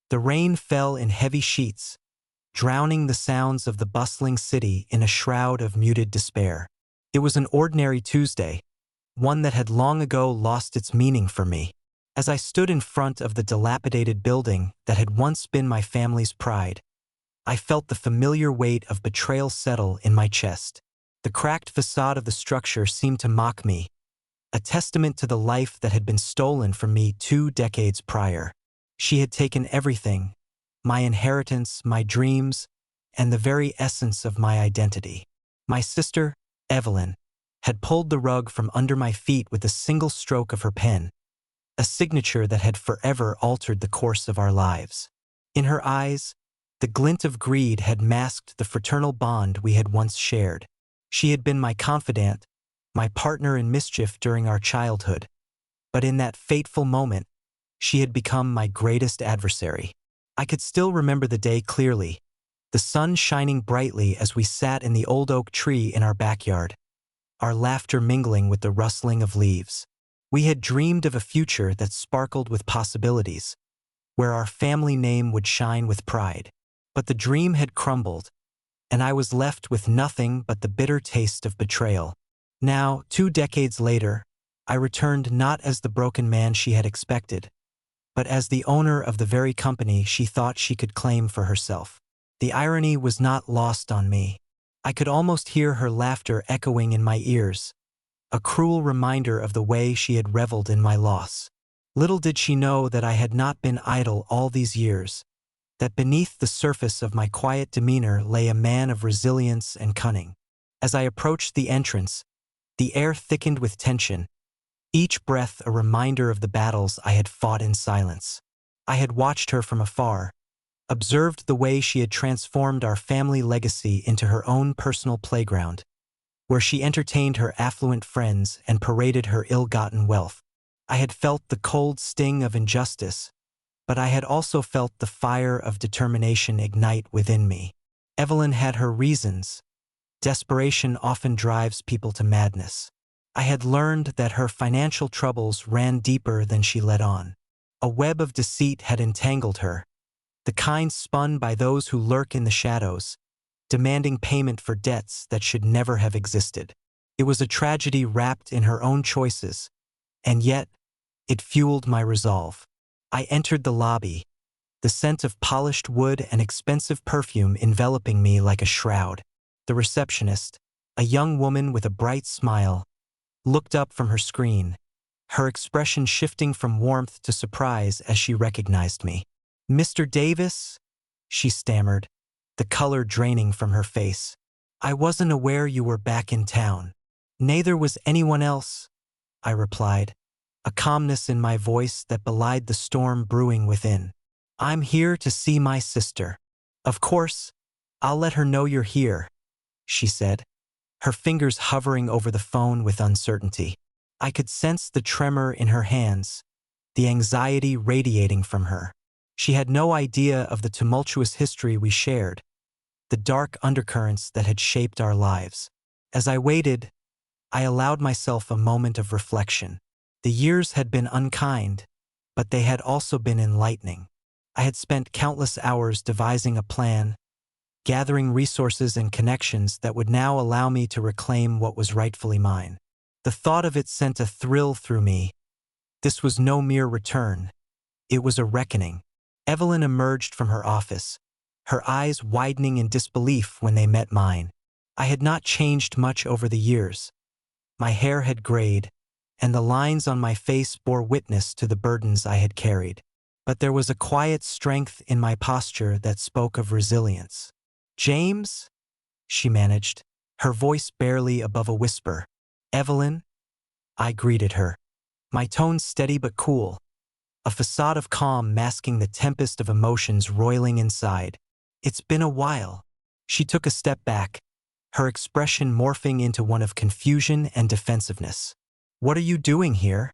The rain fell in heavy sheets, drowning the sounds of the bustling city in a shroud of muted despair. It was an ordinary Tuesday, one that had long ago lost its meaning for me. As I stood in front of the dilapidated building that had once been my family's pride, I felt the familiar weight of betrayal settle in my chest. The cracked facade of the structure seemed to mock me, a testament to the life that had been stolen from me 2 decades prior. She had taken everything, my inheritance, my dreams, and the very essence of my identity. My sister, Evelyn, had pulled the rug from under my feet with a single stroke of her pen, a signature that had forever altered the course of our lives. In her eyes, the glint of greed had masked the fraternal bond we had once shared. She had been my confidant, my partner in mischief during our childhood, but in that fateful moment, she had become my greatest adversary. I could still remember the day clearly, the sun shining brightly as we sat in the old oak tree in our backyard, our laughter mingling with the rustling of leaves. We had dreamed of a future that sparkled with possibilities, where our family name would shine with pride. But the dream had crumbled, and I was left with nothing but the bitter taste of betrayal. Now, 2 decades later, I returned not as the broken man she had expected, but as the owner of the very company she thought she could claim for herself. The irony was not lost on me. I could almost hear her laughter echoing in my ears, a cruel reminder of the way she had reveled in my loss. Little did she know that I had not been idle all these years, that beneath the surface of my quiet demeanor lay a man of resilience and cunning. As I approached the entrance, the air thickened with tension, each breath a reminder of the battles I had fought in silence. I had watched her from afar, observed the way she had transformed our family legacy into her own personal playground, where she entertained her affluent friends and paraded her ill-gotten wealth. I had felt the cold sting of injustice, but I had also felt the fire of determination ignite within me. Evelyn had her reasons. Desperation often drives people to madness. I had learned that her financial troubles ran deeper than she let on. A web of deceit had entangled her, the kind spun by those who lurk in the shadows, demanding payment for debts that should never have existed. It was a tragedy wrapped in her own choices, and yet it fueled my resolve. I entered the lobby, the scent of polished wood and expensive perfume enveloping me like a shroud. The receptionist, a young woman with a bright smile, looked up from her screen, her expression shifting from warmth to surprise as she recognized me. "Mr. Davis?" she stammered, the color draining from her face. "I wasn't aware you were back in town." "Neither was anyone else," I replied, a calmness in my voice that belied the storm brewing within. "I'm here to see my sister." "Of course, I'll let her know you're here," she said, her fingers hovering over the phone with uncertainty. I could sense the tremor in her hands, the anxiety radiating from her. She had no idea of the tumultuous history we shared, the dark undercurrents that had shaped our lives. As I waited, I allowed myself a moment of reflection. The years had been unkind, but they had also been enlightening. I had spent countless hours devising a plan, gathering resources and connections that would now allow me to reclaim what was rightfully mine. The thought of it sent a thrill through me. This was no mere return. It was a reckoning. Evelyn emerged from her office, her eyes widening in disbelief when they met mine. I had not changed much over the years. My hair had grayed, and the lines on my face bore witness to the burdens I had carried. But there was a quiet strength in my posture that spoke of resilience. "James?" she managed, her voice barely above a whisper. "Evelyn?" I greeted her, my tone steady but cool, a facade of calm masking the tempest of emotions roiling inside. "It's been a while." She took a step back, her expression morphing into one of confusion and defensiveness. "What are you doing here?"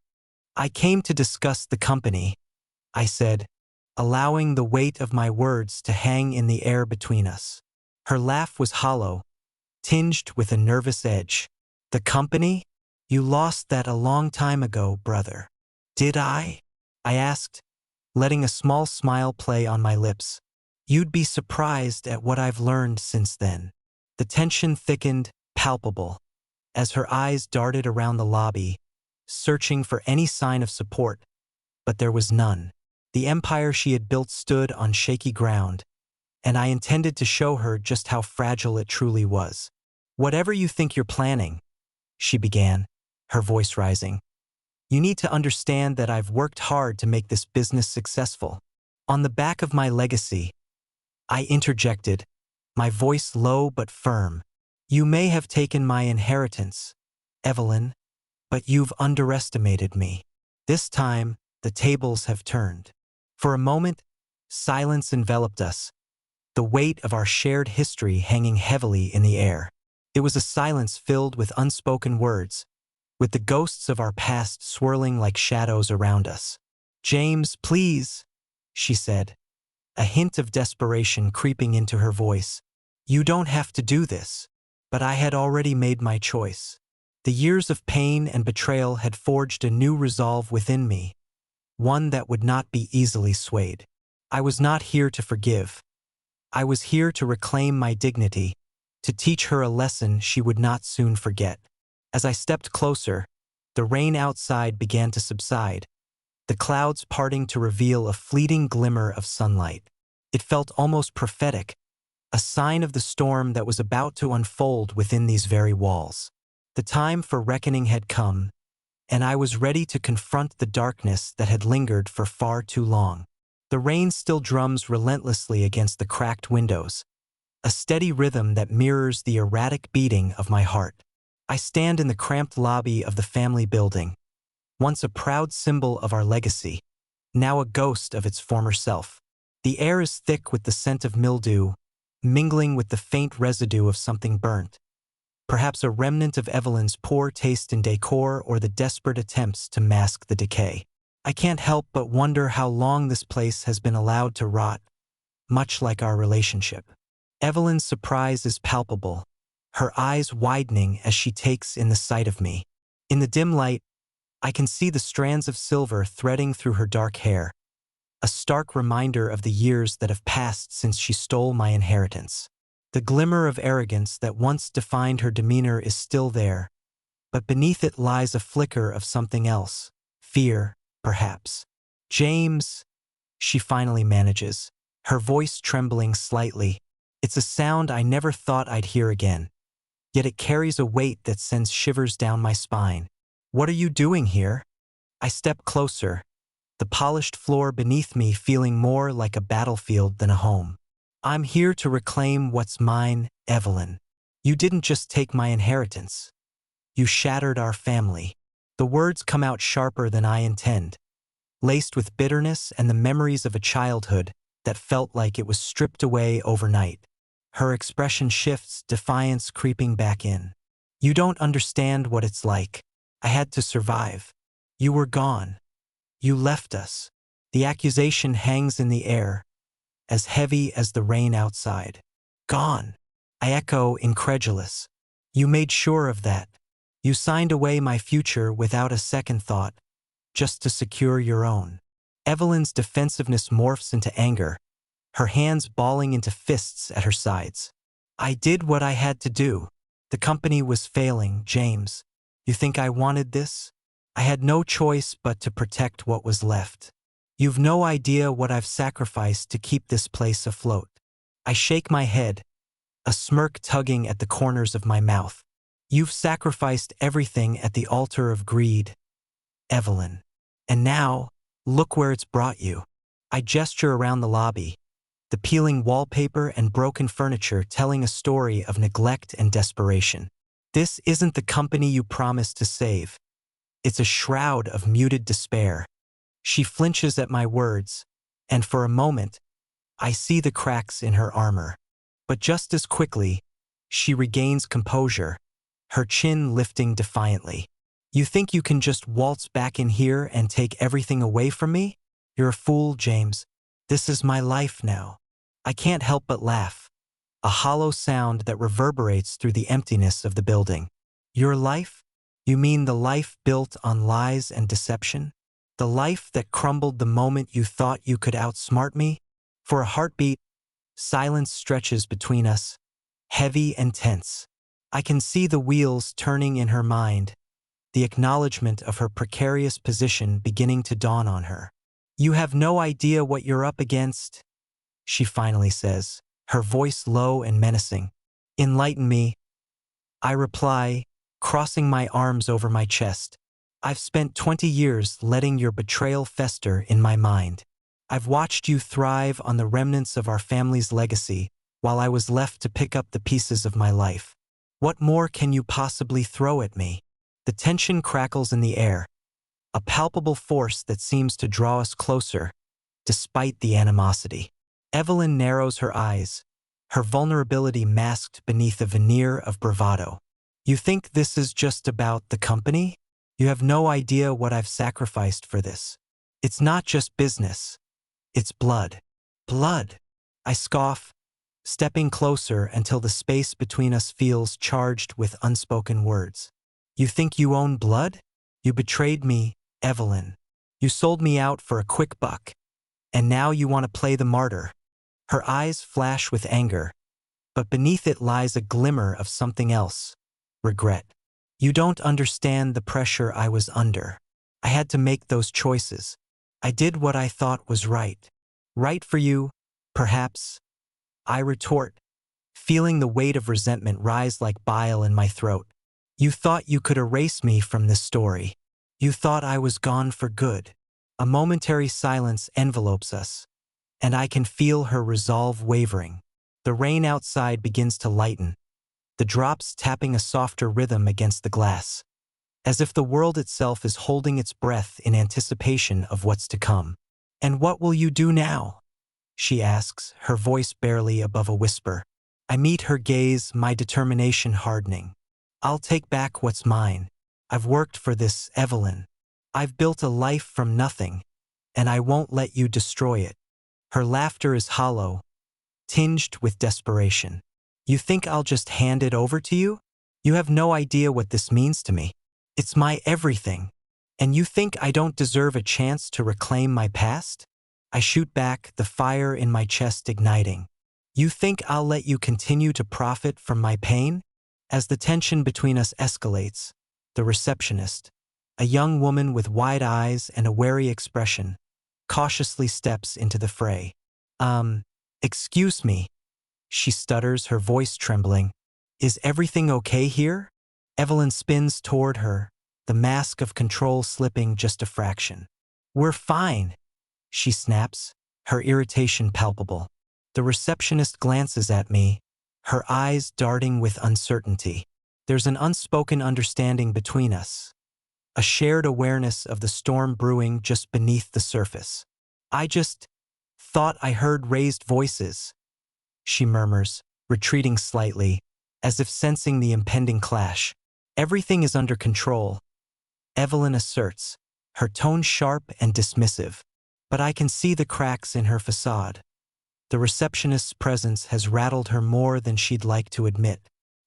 "I came to discuss the company," I said, allowing the weight of my words to hang in the air between us. Her laugh was hollow, tinged with a nervous edge. "The company? You lost that a long time ago, brother." "Did I?" I asked, letting a small smile play on my lips. You'd be surprised at what I've learned since then. The tension thickened, palpable, as her eyes darted around the lobby, searching for any sign of support, but there was none. The empire she had built stood on shaky ground, and I intended to show her just how fragile it truly was. "Whatever you think you're planning," she began, her voice rising, "you need to understand that I've worked hard to make this business successful. On the back of my legacy," I interjected, my voice low but firm. "You may have taken my inheritance, Evelyn, but you've underestimated me. This time, the tables have turned." For a moment, silence enveloped us, the weight of our shared history hanging heavily in the air. It was a silence filled with unspoken words, with the ghosts of our past swirling like shadows around us. "James, please," she said, a hint of desperation creeping into her voice. "You don't have to do this." But I had already made my choice. The years of pain and betrayal had forged a new resolve within me, one that would not be easily swayed. I was not here to forgive. I was here to reclaim my dignity, to teach her a lesson she would not soon forget. As I stepped closer, the rain outside began to subside, the clouds parting to reveal a fleeting glimmer of sunlight. It felt almost prophetic, a sign of the storm that was about to unfold within these very walls. The time for reckoning had come, and I was ready to confront the darkness that had lingered for far too long. The rain still drums relentlessly against the cracked windows, a steady rhythm that mirrors the erratic beating of my heart. I stand in the cramped lobby of the family building, once a proud symbol of our legacy, now a ghost of its former self. The air is thick with the scent of mildew, mingling with the faint residue of something burnt, perhaps a remnant of Evelyn's poor taste in decor or the desperate attempts to mask the decay. I can't help but wonder how long this place has been allowed to rot, much like our relationship. Evelyn's surprise is palpable, her eyes widening as she takes in the sight of me. In the dim light, I can see the strands of silver threading through her dark hair, a stark reminder of the years that have passed since she stole my inheritance. The glimmer of arrogance that once defined her demeanor is still there, but beneath it lies a flicker of something else, fear, perhaps. "James," she finally manages, her voice trembling slightly. It's a sound I never thought I'd hear again, yet it carries a weight that sends shivers down my spine. "What are you doing here?" I step closer, the polished floor beneath me feeling more like a battlefield than a home. "I'm here to reclaim what's mine, Evelyn. You didn't just take my inheritance. You shattered our family." The words come out sharper than I intend, laced with bitterness and the memories of a childhood that felt like it was stripped away overnight. Her expression shifts, defiance creeping back in. "You don't understand what it's like. I had to survive. You were gone. You left us." The accusation hangs in the air, as heavy as the rain outside. "Gone?" I echo, incredulous. "You made sure of that. You signed away my future without a second thought, just to secure your own." Evelyn's defensiveness morphs into anger, her hands balling into fists at her sides. "I did what I had to do. The company was failing, James. You think I wanted this? I had no choice but to protect what was left. You've no idea what I've sacrificed to keep this place afloat." I shake my head, a smirk tugging at the corners of my mouth. "You've sacrificed everything at the altar of greed, Evelyn. And now, look where it's brought you." I gesture around the lobby, the peeling wallpaper and broken furniture telling a story of neglect and desperation. "This isn't the company you promised to save. It's a shroud of muted despair." She flinches at my words, and for a moment, I see the cracks in her armor. But just as quickly, she regains composure, her chin lifting defiantly. "You think you can just waltz back in here and take everything away from me? You're a fool, James. This is my life now." I can't help but laugh, a hollow sound that reverberates through the emptiness of the building. "Your life? You mean the life built on lies and deception?" The life that crumbled the moment you thought you could outsmart me? For a heartbeat, silence stretches between us, heavy and tense. I can see the wheels turning in her mind, the acknowledgement of her precarious position beginning to dawn on her. You have no idea what you're up against, she finally says, her voice low and menacing. Enlighten me, I reply, crossing my arms over my chest. I've spent 20 years letting your betrayal fester in my mind. I've watched you thrive on the remnants of our family's legacy, while I was left to pick up the pieces of my life. What more can you possibly throw at me? The tension crackles in the air, a palpable force that seems to draw us closer, despite the animosity. Evelyn narrows her eyes, her vulnerability masked beneath a veneer of bravado. You think this is just about the company? You have no idea what I've sacrificed for this. It's not just business. It's blood. Blood. I scoff, stepping closer until the space between us feels charged with unspoken words. You think you own blood? You betrayed me, Evelyn. You sold me out for a quick buck. And now you want to play the martyr. Her eyes flash with anger, but beneath it lies a glimmer of something else. Regret. You don't understand the pressure I was under. I had to make those choices. I did what I thought was right. Right for you, perhaps, I retort, feeling the weight of resentment rise like bile in my throat. You thought you could erase me from this story. You thought I was gone for good. A momentary silence envelopes us, and I can feel her resolve wavering. The rain outside begins to lighten, the drops tapping a softer rhythm against the glass, as if the world itself is holding its breath in anticipation of what's to come. And what will you do now? She asks, her voice barely above a whisper. I meet her gaze, my determination hardening. I'll take back what's mine. I've worked for this, Evelyn. I've built a life from nothing, and I won't let you destroy it. Her laughter is hollow, tinged with desperation. You think I'll just hand it over to you? You have no idea what this means to me. It's my everything. And you think I don't deserve a chance to reclaim my past? I shoot back, the fire in my chest igniting. You think I'll let you continue to profit from my pain? As the tension between us escalates, the receptionist, a young woman with wide eyes and a wary expression, cautiously steps into the fray. Excuse me, she stutters, her voice trembling. Is everything okay here? Evelyn spins toward her, the mask of control slipping just a fraction. We're fine, she snaps, her irritation palpable. The receptionist glances at me, her eyes darting with uncertainty. There's an unspoken understanding between us, a shared awareness of the storm brewing just beneath the surface. I just thought I heard raised voices, she murmurs, retreating slightly, as if sensing the impending clash. Everything is under control, Evelyn asserts, her tone sharp and dismissive. But I can see the cracks in her facade. The receptionist's presence has rattled her more than she'd like to admit.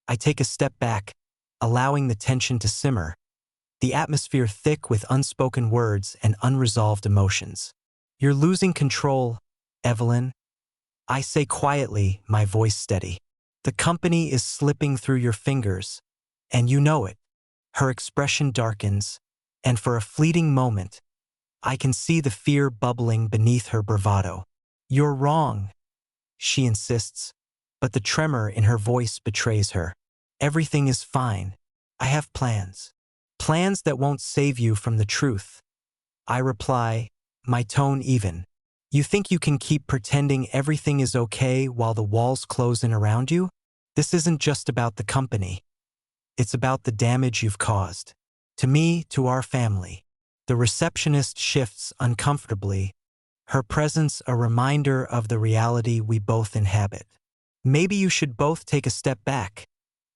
I take a step back, allowing the tension to simmer, the atmosphere thick with unspoken words and unresolved emotions. You're losing control, Evelyn, I say quietly, my voice steady. The company is slipping through your fingers, and you know it. Her expression darkens, and for a fleeting moment, I can see the fear bubbling beneath her bravado. You're wrong, she insists, but the tremor in her voice betrays her. Everything is fine. I have plans. Plans that won't save you from the truth. I reply, my tone even. You think you can keep pretending everything is okay while the walls close in around you? This isn't just about the company. It's about the damage you've caused. To me, to our family. The receptionist shifts uncomfortably, her presence a reminder of the reality we both inhabit. Maybe you should both take a step back,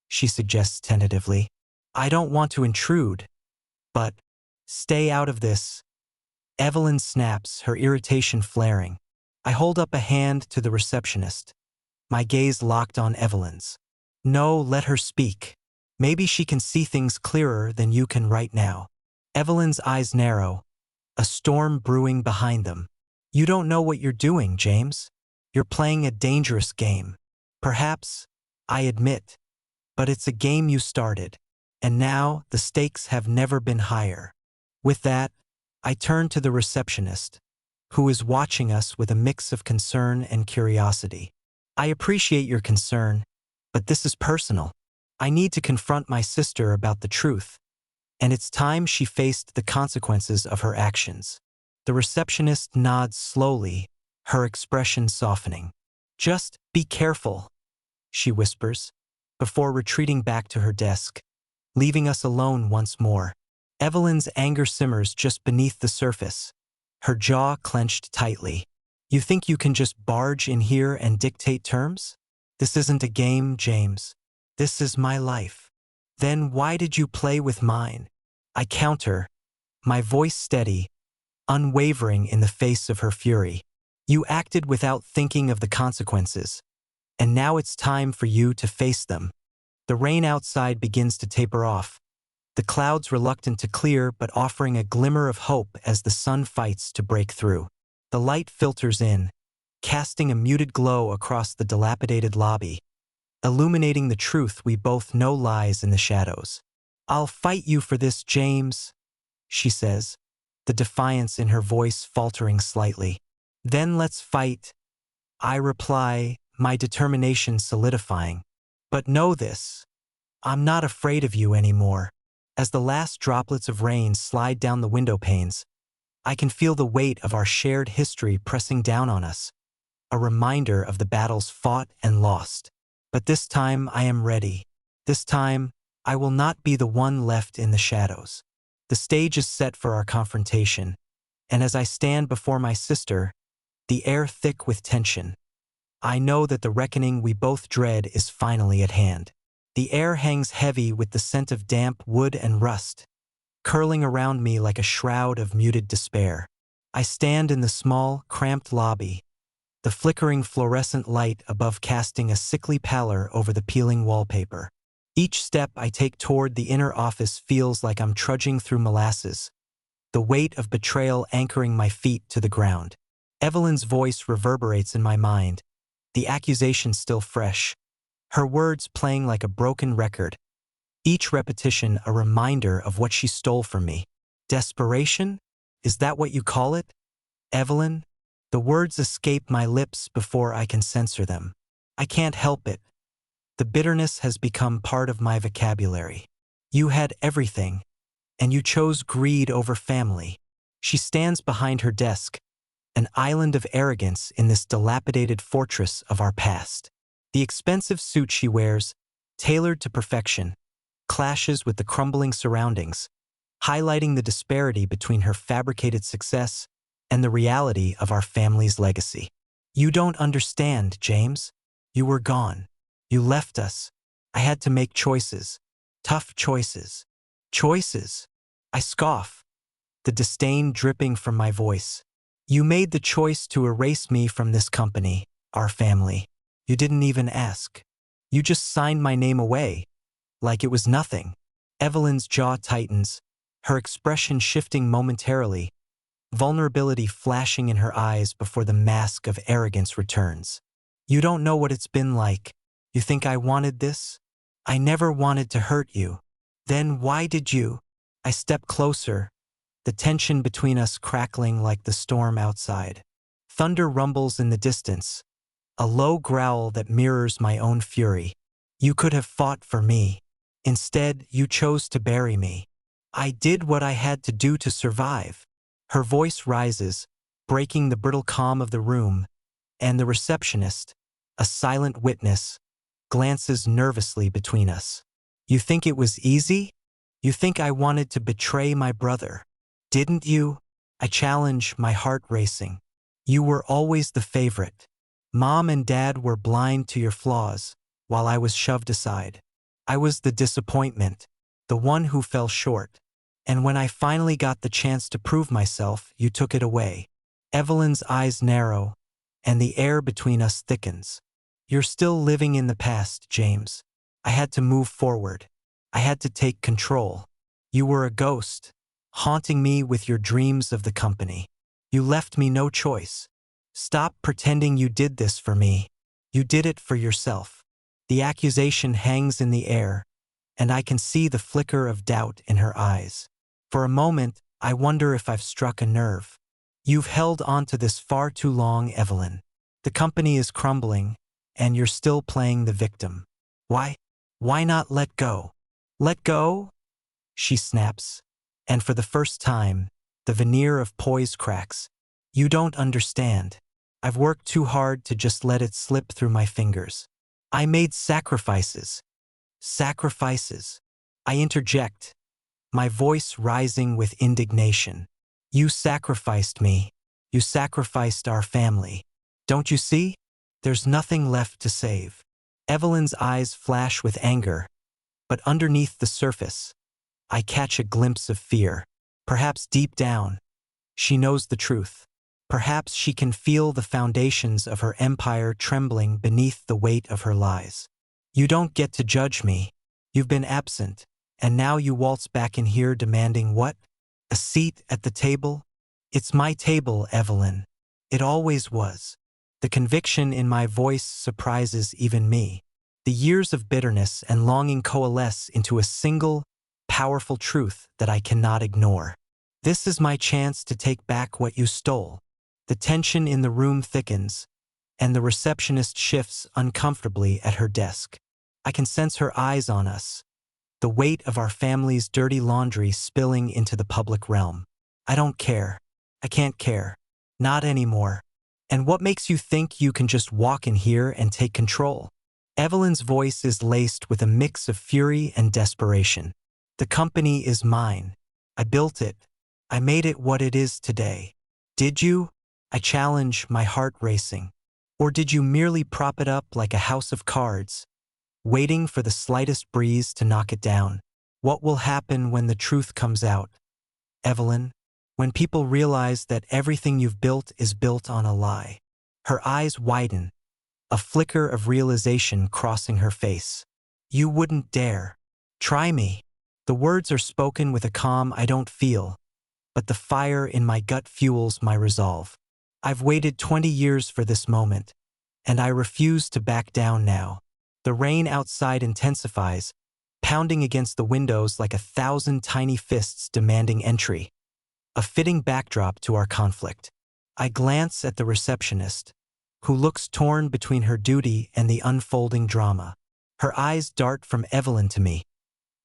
she suggests tentatively. I don't want to intrude, but stay out of this. Evelyn snaps, her irritation flaring. I hold up a hand to the receptionist, my gaze locked on Evelyn's. No, let her speak. Maybe she can see things clearer than you can right now. Evelyn's eyes narrow, a storm brewing behind them. You don't know what you're doing, James. You're playing a dangerous game. Perhaps, I admit, but it's a game you started, and now the stakes have never been higher. With that, I turn to the receptionist, who is watching us with a mix of concern and curiosity. I appreciate your concern, but this is personal. I need to confront my sister about the truth, and it's time she faced the consequences of her actions. The receptionist nods slowly, her expression softening. Just be careful, she whispers, before retreating back to her desk, leaving us alone once more. Evelyn's anger simmers just beneath the surface, her jaw clenched tightly. You think you can just barge in here and dictate terms? This isn't a game, James. This is my life. Then why did you play with mine? I counter, my voice steady, unwavering in the face of her fury. You acted without thinking of the consequences, and now it's time for you to face them. The rain outside begins to taper off, the clouds reluctant to clear but offering a glimmer of hope as the sun fights to break through. The light filters in, casting a muted glow across the dilapidated lobby, illuminating the truth we both know lies in the shadows. I'll fight you for this, James, she says, the defiance in her voice faltering slightly. Then let's fight, I reply, my determination solidifying. But know this, I'm not afraid of you anymore. As the last droplets of rain slide down the window panes, I can feel the weight of our shared history pressing down on us, a reminder of the battles fought and lost. But this time I am ready. This time, I will not be the one left in the shadows. The stage is set for our confrontation, and as I stand before my sister, the air thick with tension, I know that the reckoning we both dread is finally at hand. The air hangs heavy with the scent of damp wood and rust, curling around me like a shroud of muted despair. I stand in the small, cramped lobby, the flickering fluorescent light above casting a sickly pallor over the peeling wallpaper. Each step I take toward the inner office feels like I'm trudging through molasses, the weight of betrayal anchoring my feet to the ground. Evelyn's voice reverberates in my mind, the accusation still fresh, her words playing like a broken record, each repetition a reminder of what she stole from me. Desperation? Is that what you call it? Evelyn? The words escape my lips before I can censor them. I can't help it. The bitterness has become part of my vocabulary. You had everything, and you chose greed over family. She stands behind her desk, an island of arrogance in this dilapidated fortress of our past. The expensive suit she wears, tailored to perfection, clashes with the crumbling surroundings, highlighting the disparity between her fabricated success and the reality of our family's legacy. You don't understand, James. You were gone. You left us. I had to make choices. Tough choices. Choices. I scoff, the disdain dripping from my voice. You made the choice to erase me from this company, our family. You didn't even ask. You just signed my name away, like it was nothing. Evelyn's jaw tightens, her expression shifting momentarily, vulnerability flashing in her eyes before the mask of arrogance returns. You don't know what it's been like. You think I wanted this? I never wanted to hurt you. Then why did you? I step closer, the tension between us crackling like the storm outside. Thunder rumbles in the distance, a low growl that mirrors my own fury. You could have fought for me. Instead, you chose to bury me. I did what I had to do to survive. Her voice rises, breaking the brittle calm of the room, and the receptionist, a silent witness, glances nervously between us. You think it was easy? You think I wanted to betray my brother? Didn't you? I challenge, my heart racing. You were always the favorite. Mom and Dad were blind to your flaws, while I was shoved aside. I was the disappointment, the one who fell short. And when I finally got the chance to prove myself, you took it away. Evelyn's eyes narrow, and the air between us thickens. You're still living in the past, James. I had to move forward. I had to take control. You were a ghost, haunting me with your dreams of the company. You left me no choice. Stop pretending you did this for me. You did it for yourself. The accusation hangs in the air, and I can see the flicker of doubt in her eyes. For a moment, I wonder if I've struck a nerve. You've held on to this far too long, Evelyn. The company is crumbling, and you're still playing the victim. Why? Why not let go? Let go? She snaps, and for the first time, the veneer of poise cracks. You don't understand. I've worked too hard to just let it slip through my fingers. I made sacrifices. Sacrifices. I interject, my voice rising with indignation. You sacrificed me. You sacrificed our family. Don't you see? There's nothing left to save. Evelyn's eyes flash with anger, but underneath the surface, I catch a glimpse of fear. Perhaps deep down, she knows the truth. Perhaps she can feel the foundations of her empire trembling beneath the weight of her lies. You don't get to judge me. You've been absent, and now you waltz back in here demanding what? A seat at the table? It's my table, Evelyn. It always was. The conviction in my voice surprises even me. The years of bitterness and longing coalesce into a single, powerful truth that I cannot ignore. This is my chance to take back what you stole. The tension in the room thickens, and the receptionist shifts uncomfortably at her desk. I can sense her eyes on us, the weight of our family's dirty laundry spilling into the public realm. I don't care. I can't care. Not anymore. And what makes you think you can just walk in here and take control? Evelyn's voice is laced with a mix of fury and desperation. The company is mine. I built it. I made it what it is today. Did you? I challenge, my heart racing. Or did you merely prop it up like a house of cards, waiting for the slightest breeze to knock it down? What will happen when the truth comes out, Evelyn? When people realize that everything you've built is built on a lie? Her eyes widen, a flicker of realization crossing her face. You wouldn't dare. Try me. The words are spoken with a calm I don't feel, but the fire in my gut fuels my resolve. I've waited 20 years for this moment, and I refuse to back down now. The rain outside intensifies, pounding against the windows like 1,000 tiny fists demanding entry. A fitting backdrop to our conflict. I glance at the receptionist, who looks torn between her duty and the unfolding drama. Her eyes dart from Evelyn to me,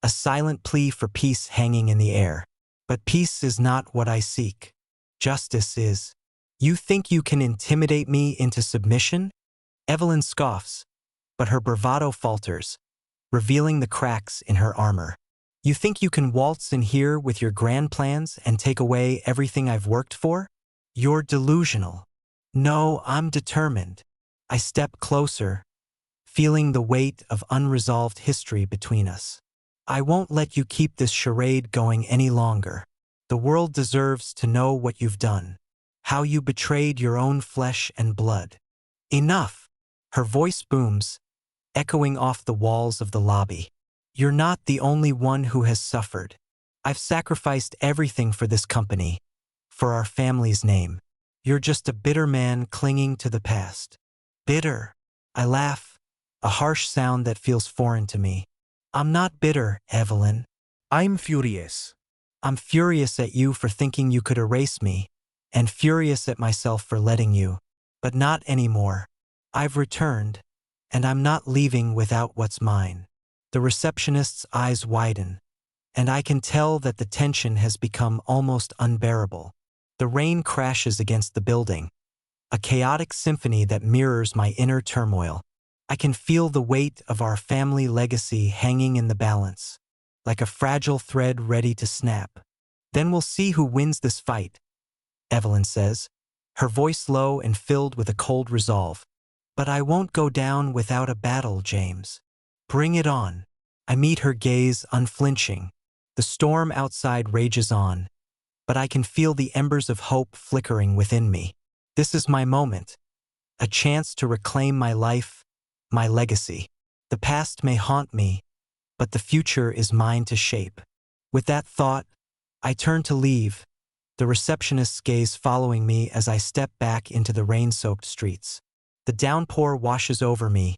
a silent plea for peace hanging in the air. But peace is not what I seek. Justice is. You think you can intimidate me into submission? Evelyn scoffs, but her bravado falters, revealing the cracks in her armor. You think you can waltz in here with your grand plans and take away everything I've worked for? You're delusional. No, I'm determined. I step closer, feeling the weight of unresolved history between us. I won't let you keep this charade going any longer. The world deserves to know what you've done, how you betrayed your own flesh and blood. Enough! Her voice booms, echoing off the walls of the lobby. You're not the only one who has suffered. I've sacrificed everything for this company, for our family's name. You're just a bitter man clinging to the past. Bitter. I laugh, a harsh sound that feels foreign to me. I'm not bitter, Evelyn. I'm furious. I'm furious at you for thinking you could erase me, and furious at myself for letting you. But not anymore. I've returned, and I'm not leaving without what's mine. The receptionist's eyes widen, and I can tell that the tension has become almost unbearable. The rain crashes against the building, a chaotic symphony that mirrors my inner turmoil. I can feel the weight of our family legacy hanging in the balance, like a fragile thread ready to snap. Then we'll see who wins this fight, Evelyn says, her voice low and filled with a cold resolve. But I won't go down without a battle, James. Bring it on. I meet her gaze unflinching. The storm outside rages on, but I can feel the embers of hope flickering within me. This is my moment, a chance to reclaim my life, my legacy. The past may haunt me, but the future is mine to shape. With that thought, I turn to leave, the receptionist's gaze following me as I step back into the rain-soaked streets. The downpour washes over me,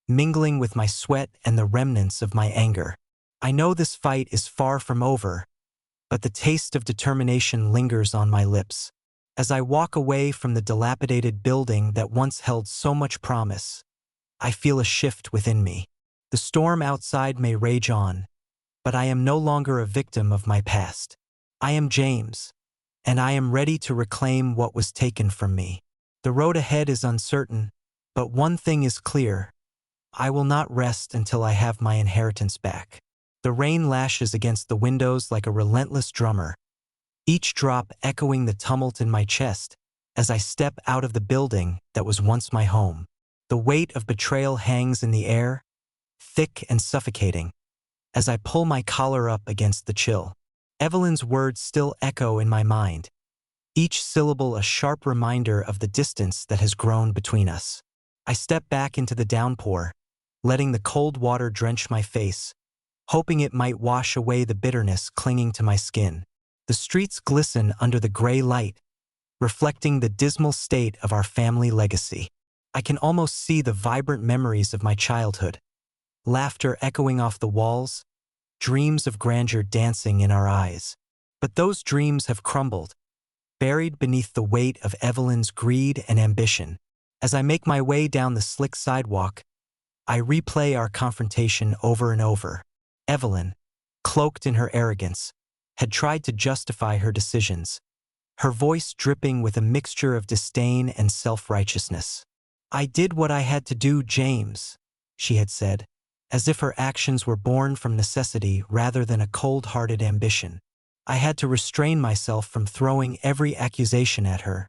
mingling with my sweat and the remnants of my anger. I know this fight is far from over, but the taste of determination lingers on my lips. As I walk away from the dilapidated building that once held so much promise, I feel a shift within me. The storm outside may rage on, but I am no longer a victim of my past. I am James, and I am ready to reclaim what was taken from me. The road ahead is uncertain, but one thing is clear: I will not rest until I have my inheritance back. The rain lashes against the windows like a relentless drummer, each drop echoing the tumult in my chest as I step out of the building that was once my home. The weight of betrayal hangs in the air, thick and suffocating, as I pull my collar up against the chill. Evelyn's words still echo in my mind, each syllable a sharp reminder of the distance that has grown between us. I step back into the downpour, letting the cold water drench my face, hoping it might wash away the bitterness clinging to my skin. The streets glisten under the gray light, reflecting the dismal state of our family legacy. I can almost see the vibrant memories of my childhood, laughter echoing off the walls, dreams of grandeur dancing in our eyes. But those dreams have crumbled, buried beneath the weight of Evelyn's greed and ambition. As I make my way down the slick sidewalk, I replay our confrontation over and over. Evelyn, cloaked in her arrogance, had tried to justify her decisions, her voice dripping with a mixture of disdain and self-righteousness. "I did what I had to do, James," she had said, as if her actions were born from necessity rather than a cold-hearted ambition. I had to restrain myself from throwing every accusation at her,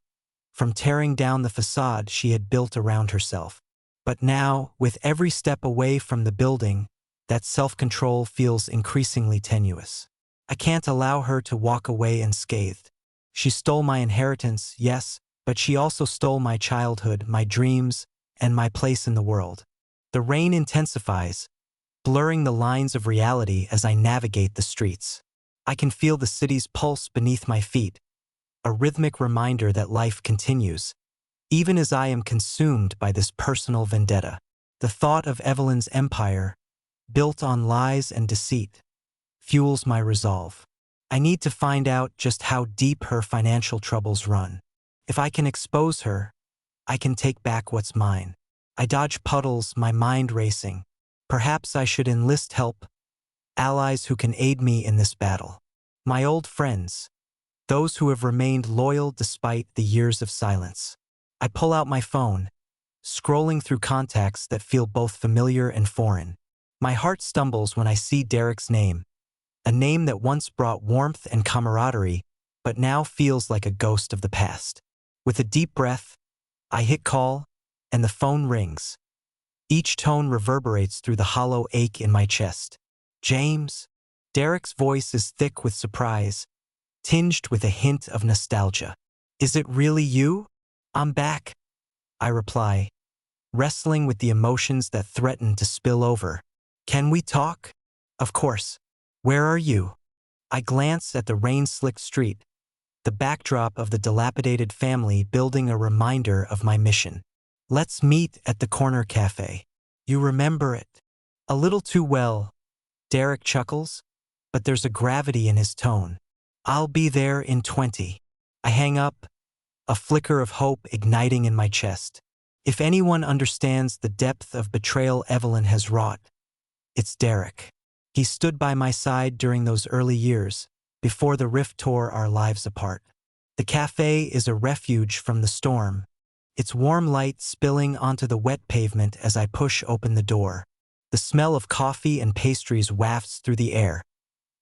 from tearing down the facade she had built around herself. But now, with every step away from the building, that self-control feels increasingly tenuous. I can't allow her to walk away unscathed. She stole my inheritance, yes, but she also stole my childhood, my dreams, and my place in the world. The rain intensifies, blurring the lines of reality as I navigate the streets. I can feel the city's pulse beneath my feet, a rhythmic reminder that life continues, even as I am consumed by this personal vendetta. The thought of Evelyn's empire, built on lies and deceit, fuels my resolve. I need to find out just how deep her financial troubles run. If I can expose her, I can take back what's mine. I dodge puddles, my mind racing. Perhaps I should enlist help, allies who can aid me in this battle. My old friends, those who have remained loyal despite the years of silence. I pull out my phone, scrolling through contacts that feel both familiar and foreign. My heart stumbles when I see Derek's name, a name that once brought warmth and camaraderie, but now feels like a ghost of the past. With a deep breath, I hit call, and the phone rings. Each tone reverberates through the hollow ache in my chest. "James?" Derek's voice is thick with surprise, tinged with a hint of nostalgia. "Is it really you?" "I'm back," I reply, wrestling with the emotions that threaten to spill over. "Can we talk?" "Of course. Where are you?" I glance at the rain-slicked street, the backdrop of the dilapidated family building a reminder of my mission. "Let's meet at the corner cafe." "You remember it." "A little too well," Derek chuckles, but there's a gravity in his tone. "I'll be there in 20. I hang up, a flicker of hope igniting in my chest. If anyone understands the depth of betrayal Evelyn has wrought, it's Derek. He stood by my side during those early years, before the rift tore our lives apart. The cafe is a refuge from the storm, its warm light spilling onto the wet pavement as I push open the door. The smell of coffee and pastries wafts through the air,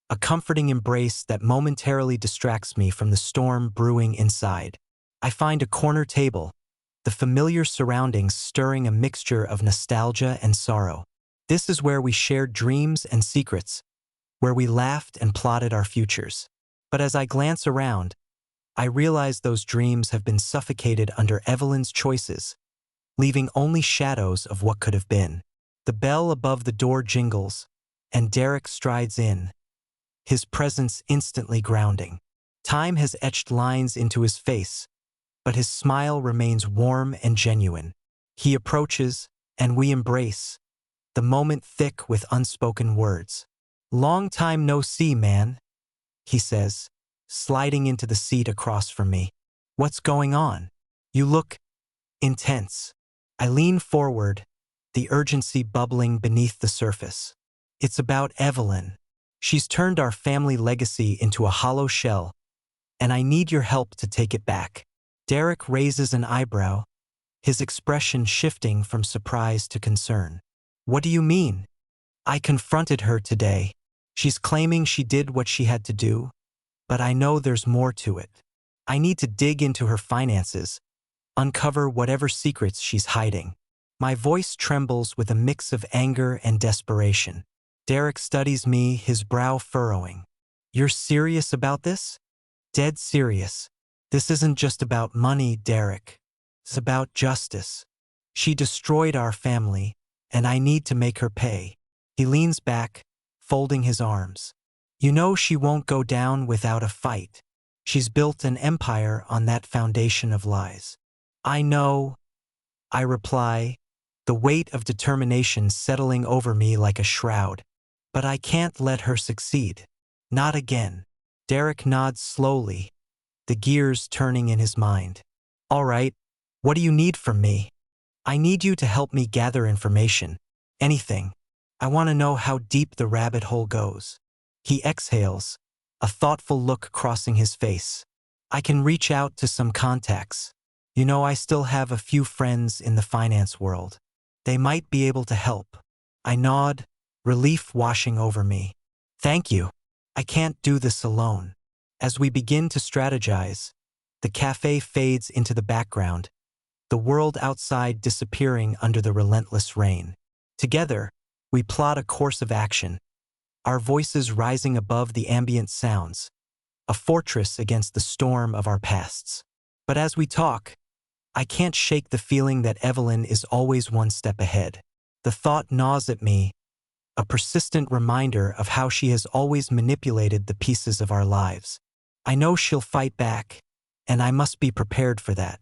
a comforting embrace that momentarily distracts me from the storm brewing inside. I find a corner table, the familiar surroundings stirring a mixture of nostalgia and sorrow. This is where we shared dreams and secrets, where we laughed and plotted our futures. But as I glance around, I realize those dreams have been suffocated under Evelyn's choices, leaving only shadows of what could have been. The bell above the door jingles, and Derek strides in, his presence instantly grounding. Time has etched lines into his face, but his smile remains warm and genuine. He approaches, and we embrace, the moment thick with unspoken words. "Long time no see, man," he says, sliding into the seat across from me. "What's going on? You look intense." I lean forward, the urgency bubbling beneath the surface. "It's about Evelyn. She's turned our family legacy into a hollow shell, and I need your help to take it back." Derek raises an eyebrow, his expression shifting from surprise to concern. "What do you mean?" "I confronted her today. She's claiming she did what she had to do, but I know there's more to it. I need to dig into her finances, uncover whatever secrets she's hiding." My voice trembles with a mix of anger and desperation. Derek studies me, his brow furrowing. "You're serious about this?" "Dead serious. This isn't just about money, Derek. It's about justice. She destroyed our family, and I need to make her pay." He leans back, folding his arms. "You know she won't go down without a fight. She's built an empire on that foundation of lies." "I know," I reply, the weight of determination settling over me like a shroud. "But I can't let her succeed. Not again." Derek nods slowly, the gears turning in his mind. "All right, what do you need from me?" "I need you to help me gather information. Anything. I want to know how deep the rabbit hole goes." He exhales, a thoughtful look crossing his face. "I can reach out to some contacts. You know, I still have a few friends in the finance world. They might be able to help." I nod, relief washing over me. "Thank you. I can't do this alone." As we begin to strategize, the cafe fades into the background, the world outside disappearing under the relentless rain. Together, we plot a course of action, our voices rising above the ambient sounds, a fortress against the storm of our pasts. But as we talk, I can't shake the feeling that Evelyn is always one step ahead. The thought gnaws at me, a persistent reminder of how she has always manipulated the pieces of our lives. I know she'll fight back, and I must be prepared for that.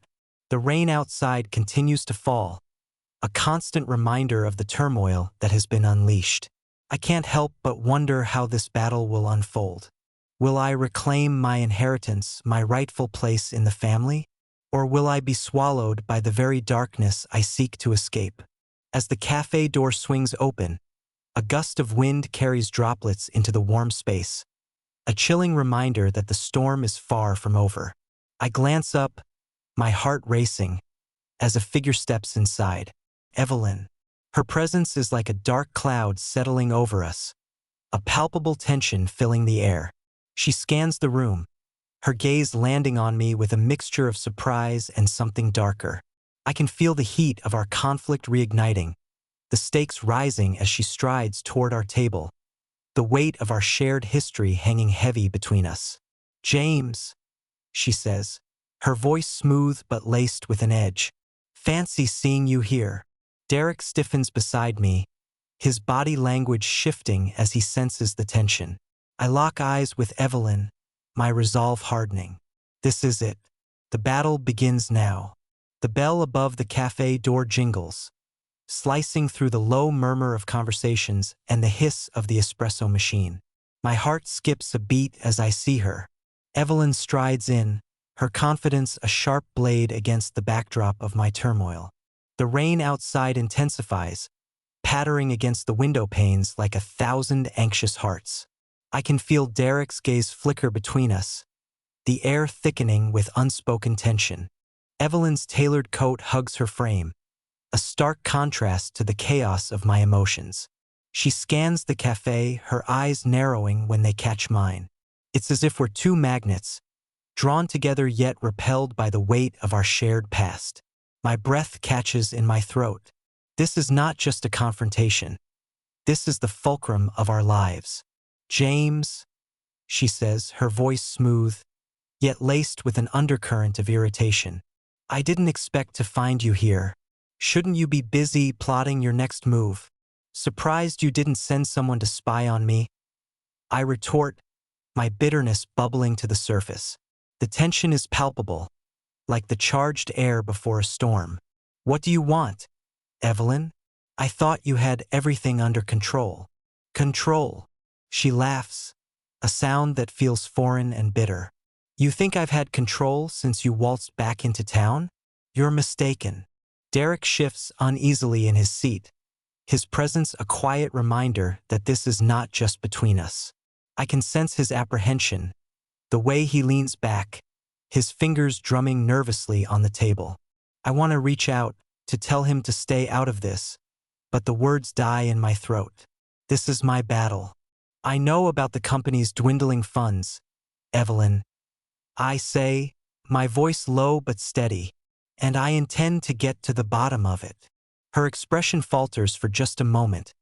The rain outside continues to fall, a constant reminder of the turmoil that has been unleashed. I can't help but wonder how this battle will unfold. Will I reclaim my inheritance, my rightful place in the family? Or will I be swallowed by the very darkness I seek to escape? As the cafe door swings open, a gust of wind carries droplets into the warm space, a chilling reminder that the storm is far from over. I glance up, my heart racing, as a figure steps inside. Evelyn. Her presence is like a dark cloud settling over us, a palpable tension filling the air. She scans the room, her gaze landing on me with a mixture of surprise and something darker. I can feel the heat of our conflict reigniting, the stakes rising as she strides toward our table, the weight of our shared history hanging heavy between us. "James," she says, her voice smooth but laced with an edge. "Fancy seeing you here." Derek stiffens beside me, his body language shifting as he senses the tension. I lock eyes with Evelyn, my resolve hardening. This is it. The battle begins now. The bell above the cafe door jingles, slicing through the low murmur of conversations and the hiss of the espresso machine. My heart skips a beat as I see her. Evelyn strides in, her confidence a sharp blade against the backdrop of my turmoil. The rain outside intensifies, pattering against the window panes like 1,000 anxious hearts. I can feel Derek's gaze flicker between us, the air thickening with unspoken tension. Evelyn's tailored coat hugs her frame, a stark contrast to the chaos of my emotions. She scans the cafe, her eyes narrowing when they catch mine. It's as if we're two magnets, drawn together yet repelled by the weight of our shared past. My breath catches in my throat. This is not just a confrontation. This is the fulcrum of our lives. "James," she says, her voice smooth, yet laced with an undercurrent of irritation. "I didn't expect to find you here. Shouldn't you be busy plotting your next move? Surprised you didn't send someone to spy on me?" I retort, my bitterness bubbling to the surface. The tension is palpable, like the charged air before a storm. What do you want, Evelyn? I thought you had everything under control. Control. She laughs, a sound that feels foreign and bitter. You think I've had control since you waltzed back into town? You're mistaken. Derek shifts uneasily in his seat, his presence a quiet reminder that this is not just between us. I can sense his apprehension, the way he leans back, his fingers drumming nervously on the table. I want to reach out, to tell him to stay out of this, but the words die in my throat. This is my battle. I know about the company's dwindling funds, Evelyn. I say, my voice low but steady, and I intend to get to the bottom of it. Her expression falters for just a moment,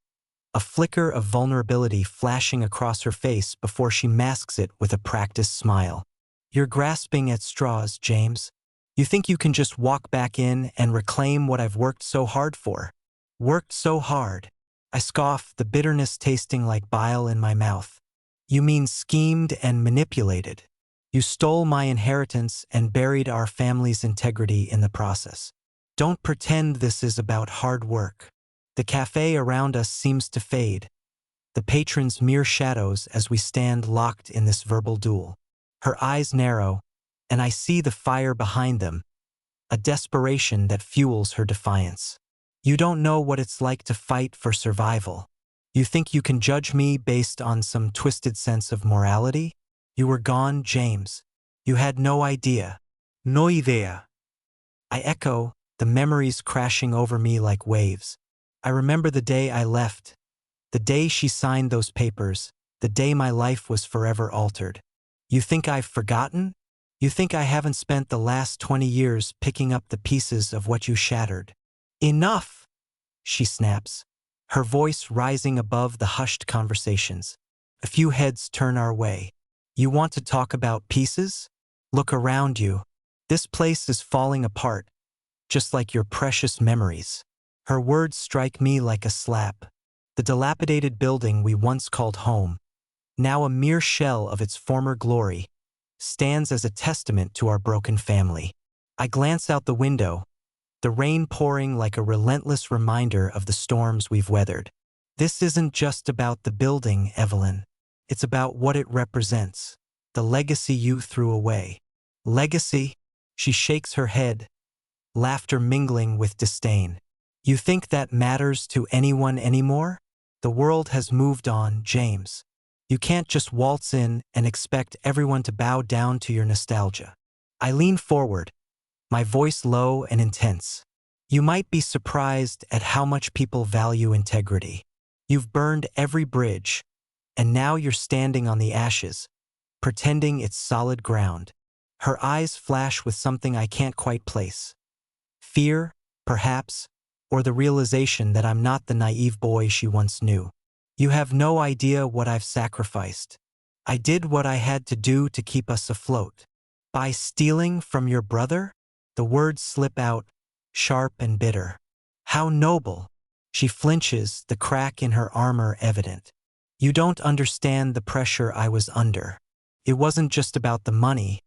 a flicker of vulnerability flashing across her face before she masks it with a practiced smile. You're grasping at straws, James. You think you can just walk back in and reclaim what I've worked so hard for? Worked so hard. I scoff, the bitterness tasting like bile in my mouth. You mean schemed and manipulated. You stole my inheritance and buried our family's integrity in the process. Don't pretend this is about hard work. The cafe around us seems to fade, the patrons mere shadows as we stand locked in this verbal duel. Her eyes narrow, and I see the fire behind them, a desperation that fuels her defiance. You don't know what it's like to fight for survival. You think you can judge me based on some twisted sense of morality? You were gone, James. You had no idea. No idea. I echo, the memories crashing over me like waves. I remember the day I left, the day she signed those papers, the day my life was forever altered. You think I've forgotten? You think I haven't spent the last 20 years picking up the pieces of what you shattered? Enough! She snaps, her voice rising above the hushed conversations. A few heads turn our way. You want to talk about pieces? Look around you. This place is falling apart, just like your precious memories. Her words strike me like a slap. The dilapidated building we once called home, now a mere shell of its former glory, stands as a testament to our broken family. I glance out the window, the rain pouring like a relentless reminder of the storms we've weathered. This isn't just about the building, Evelyn. It's about what it represents, the legacy you threw away. Legacy? She shakes her head, laughter mingling with disdain. You think that matters to anyone anymore? The world has moved on, James. You can't just waltz in and expect everyone to bow down to your nostalgia. I lean forward, my voice low and intense. You might be surprised at how much people value integrity. You've burned every bridge, and now you're standing on the ashes, pretending it's solid ground. Her eyes flash with something I can't quite place. Fear, perhaps, or the realization that I'm not the naive boy she once knew. You have no idea what I've sacrificed. I did what I had to do to keep us afloat. By stealing from your brother? The words slip out, sharp and bitter. How noble! She flinches, the crack in her armor evident. You don't understand the pressure I was under. It wasn't just about the money.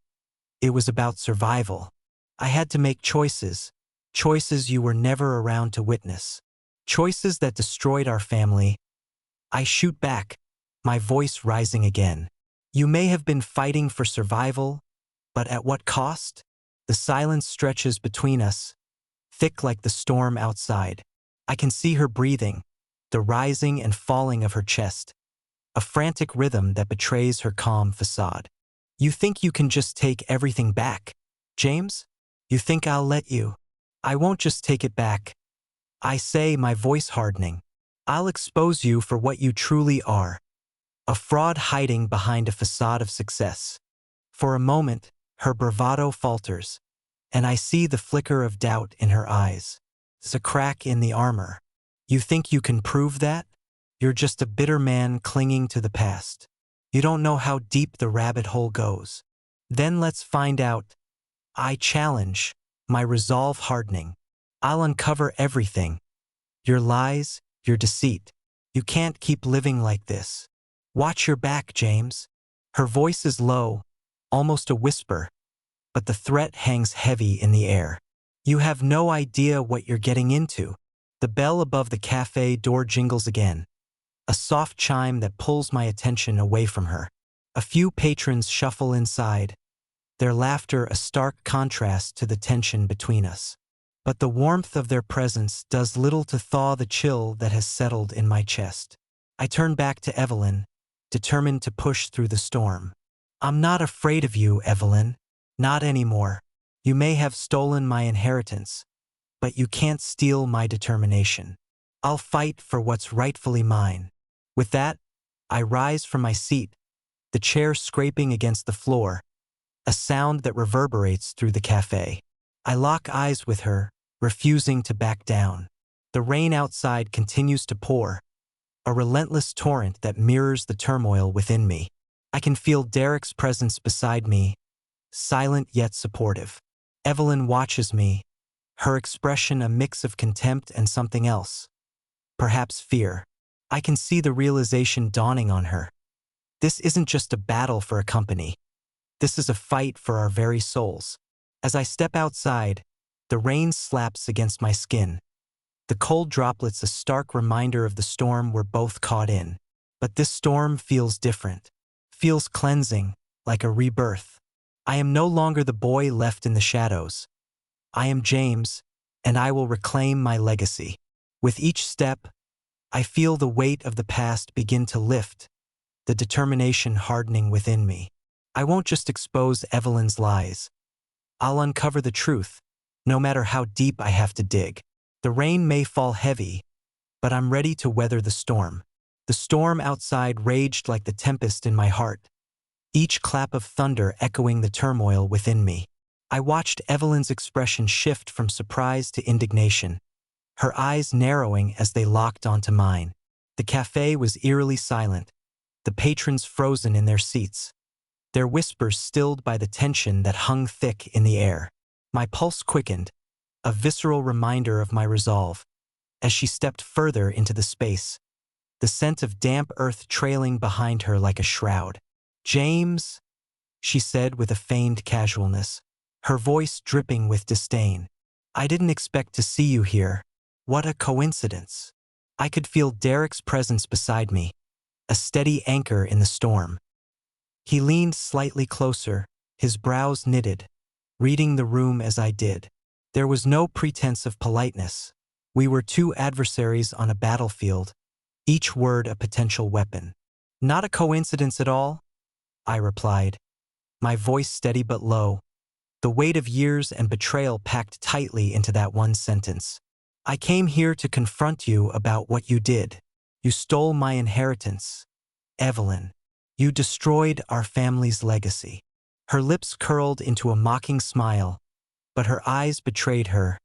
It was about survival. I had to make choices. Choices you were never around to witness. Choices that destroyed our family. I shoot back, my voice rising again. You may have been fighting for survival, but at what cost? The silence stretches between us, thick like the storm outside. I can see her breathing, the rising and falling of her chest, a frantic rhythm that betrays her calm facade. You think you can just take everything back, James? You think I'll let you? I won't just take it back. I say, my voice hardening. I'll expose you for what you truly are. A fraud hiding behind a facade of success. For a moment, her bravado falters, and I see the flicker of doubt in her eyes. It's a crack in the armor. You think you can prove that? You're just a bitter man clinging to the past. You don't know how deep the rabbit hole goes. Then let's find out. I challenge, my resolve hardening. I'll uncover everything. Your lies, your deceit. You can't keep living like this. Watch your back, James. Her voice is low, almost a whisper, but the threat hangs heavy in the air. You have no idea what you're getting into. The bell above the cafe door jingles again, a soft chime that pulls my attention away from her. A few patrons shuffle inside, their laughter a stark contrast to the tension between us. But the warmth of their presence does little to thaw the chill that has settled in my chest. I turn back to Evelyn, determined to push through the storm. I'm not afraid of you, Evelyn. Not anymore. You may have stolen my inheritance, but you can't steal my determination. I'll fight for what's rightfully mine. With that, I rise from my seat, the chair scraping against the floor, a sound that reverberates through the cafe. I lock eyes with her, refusing to back down. The rain outside continues to pour, a relentless torrent that mirrors the turmoil within me. I can feel Derek's presence beside me, silent yet supportive. Evelyn watches me, her expression a mix of contempt and something else, perhaps fear. I can see the realization dawning on her. This isn't just a battle for a company. This is a fight for our very souls. As I step outside, the rain slaps against my skin. The cold droplets a stark reminder of the storm we're both caught in. But this storm feels different, feels cleansing, like a rebirth. I am no longer the boy left in the shadows. I am James, and I will reclaim my legacy. With each step, I feel the weight of the past begin to lift, the determination hardening within me. I won't just expose Evelyn's lies. I'll uncover the truth, no matter how deep I have to dig. The rain may fall heavy, but I'm ready to weather the storm. The storm outside raged like the tempest in my heart, each clap of thunder echoing the turmoil within me. I watched Evelyn's expression shift from surprise to indignation, her eyes narrowing as they locked onto mine. The cafe was eerily silent, the patrons frozen in their seats, their whispers stilled by the tension that hung thick in the air. My pulse quickened, a visceral reminder of my resolve, as she stepped further into the space, the scent of damp earth trailing behind her like a shroud. "James," she said with a feigned casualness, her voice dripping with disdain. "I didn't expect to see you here. What a coincidence." I could feel Derek's presence beside me, a steady anchor in the storm. He leaned slightly closer, his brows knitted, reading the room as I did. There was no pretense of politeness. We were two adversaries on a battlefield, each word a potential weapon. "Not a coincidence at all," I replied, my voice steady but low, the weight of years and betrayal packed tightly into that one sentence. "I came here to confront you about what you did. You stole my inheritance. Evelyn, you destroyed our family's legacy." Her lips curled into a mocking smile, but her eyes betrayed her.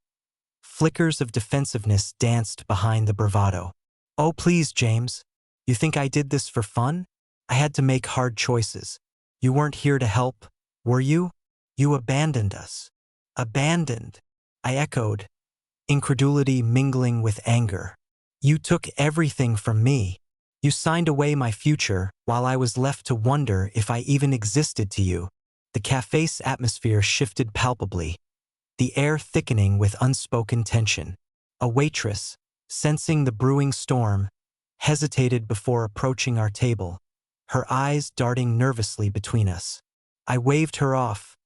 Flickers of defensiveness danced behind the bravado. "Oh, please, James. You think I did this for fun? I had to make hard choices. You weren't here to help, were you? You abandoned us." "Abandoned?" I echoed, incredulity mingling with anger. "You took everything from me. You signed away my future while I was left to wonder if I even existed to you." The cafe's atmosphere shifted palpably, the air thickening with unspoken tension. A waitress, sensing the brewing storm, hesitated before approaching our table, her eyes darting nervously between us. I waved her off,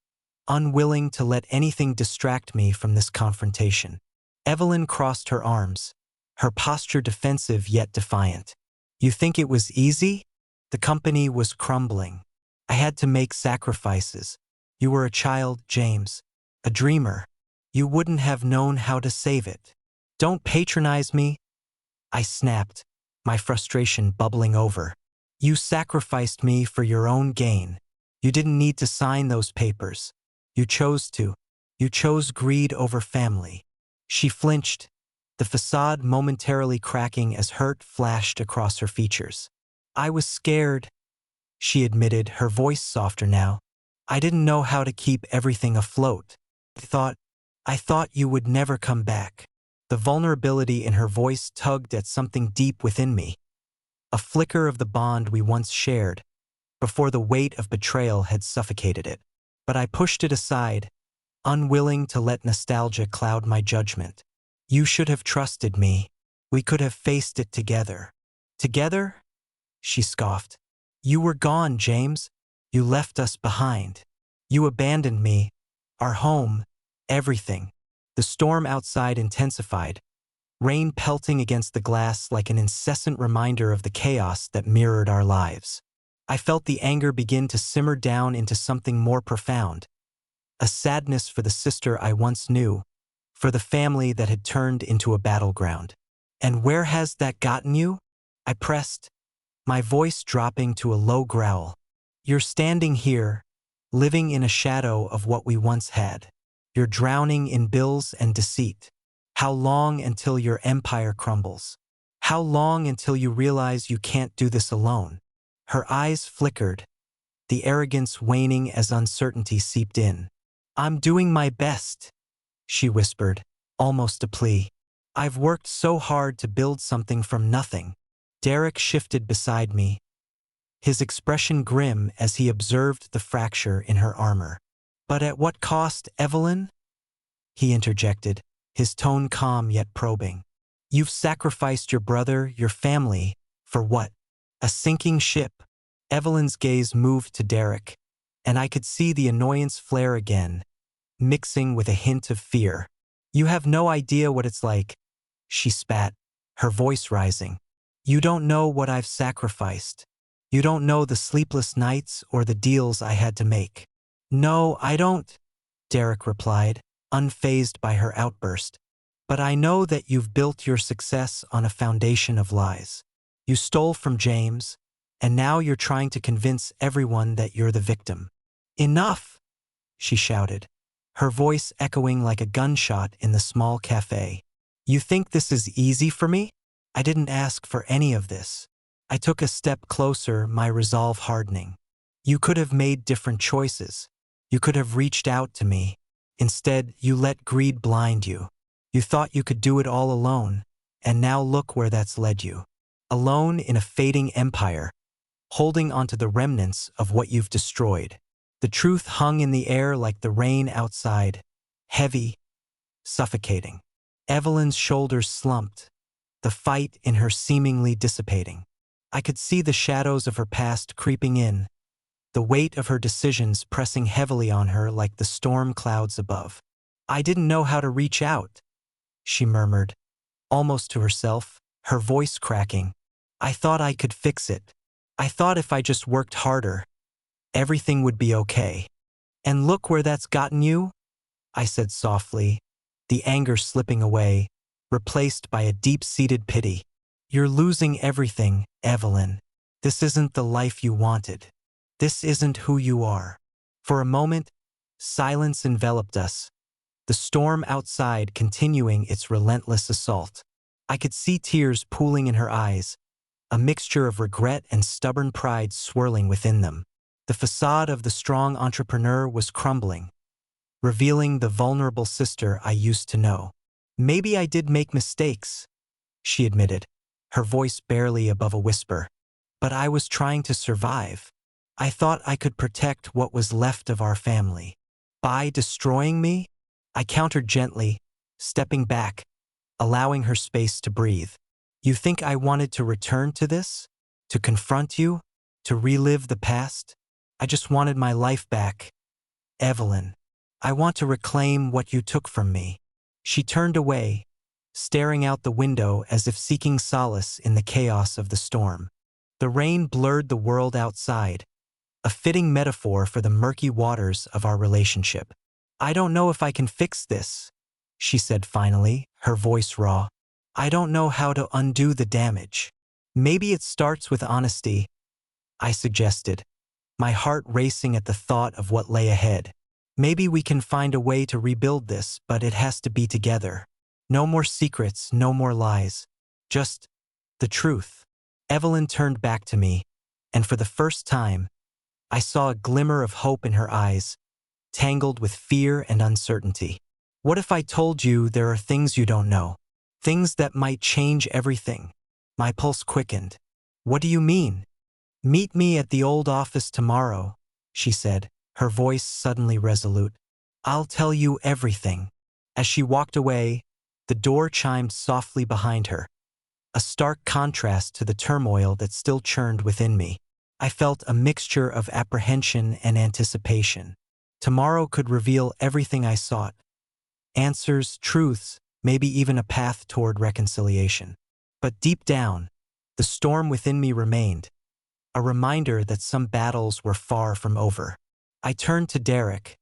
unwilling to let anything distract me from this confrontation. Evelyn crossed her arms, her posture defensive yet defiant. "You think it was easy?" The company was crumbling. I had to make sacrifices. You were a child, James, a dreamer. You wouldn't have known how to save it. "Don't patronize me," I snapped, my frustration bubbling over. "You sacrificed me for your own gain. You didn't need to sign those papers. You chose to. You chose greed over family." She flinched, the facade momentarily cracking as hurt flashed across her features. "I was scared," she admitted, her voice softer now. "I didn't know how to keep everything afloat. I thought you would never come back." The vulnerability in her voice tugged at something deep within me, a flicker of the bond we once shared, before the weight of betrayal had suffocated it. But I pushed it aside, unwilling to let nostalgia cloud my judgment. You should have trusted me. We could have faced it together. Together? She scoffed. You were gone, James. You left us behind. You abandoned me, our home, everything. The storm outside intensified, rain pelting against the glass like an incessant reminder of the chaos that mirrored our lives. I felt the anger begin to simmer down into something more profound, a sadness for the sister I once knew, for the family that had turned into a battleground. And where has that gotten you? I pressed, my voice dropping to a low growl. You're standing here, living in a shadow of what we once had. You're drowning in bills and deceit. How long until your empire crumbles? How long until you realize you can't do this alone? Her eyes flickered, the arrogance waning as uncertainty seeped in. I'm doing my best, she whispered, almost a plea. I've worked so hard to build something from nothing. Derek shifted beside me, his expression grim as he observed the fracture in her armor. But at what cost, Evelyn? He interjected, his tone calm yet probing. You've sacrificed your brother, your family, for what? A sinking ship. Evelyn's gaze moved to Derek, and I could see the annoyance flare again, mixing with a hint of fear. You have no idea what it's like, she spat, her voice rising. You don't know what I've sacrificed. You don't know the sleepless nights or the deals I had to make. No, I don't, Derek replied, unfazed by her outburst. But I know that you've built your success on a foundation of lies. You stole from James, and now you're trying to convince everyone that you're the victim. Enough, she shouted, her voice echoing like a gunshot in the small cafe. You think this is easy for me? I didn't ask for any of this. I took a step closer, my resolve hardening. You could have made different choices. You could have reached out to me. Instead, you let greed blind you. You thought you could do it all alone, and now look where that's led you. Alone in a fading empire, holding onto the remnants of what you've destroyed. The truth hung in the air like the rain outside, heavy, suffocating. Evelyn's shoulders slumped, the fight in her seemingly dissipating. I could see the shadows of her past creeping in, the weight of her decisions pressing heavily on her like the storm clouds above. I didn't know how to reach out, she murmured, almost to herself, her voice cracking. I thought I could fix it. I thought if I just worked harder, everything would be okay. And look where that's gotten you, I said softly, the anger slipping away, replaced by a deep-seated pity. You're losing everything, Evelyn. This isn't the life you wanted. This isn't who you are. For a moment, silence enveloped us, the storm outside continuing its relentless assault. I could see tears pooling in her eyes, a mixture of regret and stubborn pride swirling within them. The facade of the strong entrepreneur was crumbling, revealing the vulnerable sister I used to know. Maybe I did make mistakes, she admitted, her voice barely above a whisper. But I was trying to survive. I thought I could protect what was left of our family. By destroying me? I countered gently, stepping back, allowing her space to breathe. You think I wanted to return to this? To confront you? To relive the past? I just wanted my life back. Evelyn, I want to reclaim what you took from me. She turned away, staring out the window as if seeking solace in the chaos of the storm. The rain blurred the world outside, a fitting metaphor for the murky waters of our relationship. I don't know if I can fix this, she said finally, her voice raw. I don't know how to undo the damage. Maybe it starts with honesty, I suggested, my heart racing at the thought of what lay ahead. Maybe we can find a way to rebuild this, but it has to be together. No more secrets, no more lies. Just the truth. Evelyn turned back to me, and for the first time, I saw a glimmer of hope in her eyes, tangled with fear and uncertainty. What if I told you there are things you don't know? Things that might change everything? My pulse quickened. What do you mean? Meet me at the old office tomorrow, she said, her voice suddenly resolute. I'll tell you everything. As she walked away, the door chimed softly behind her, a stark contrast to the turmoil that still churned within me. I felt a mixture of apprehension and anticipation. Tomorrow could reveal everything I sought. Answers, truths, maybe even a path toward reconciliation. But deep down, the storm within me remained, a reminder that some battles were far from over. I turned to Derek,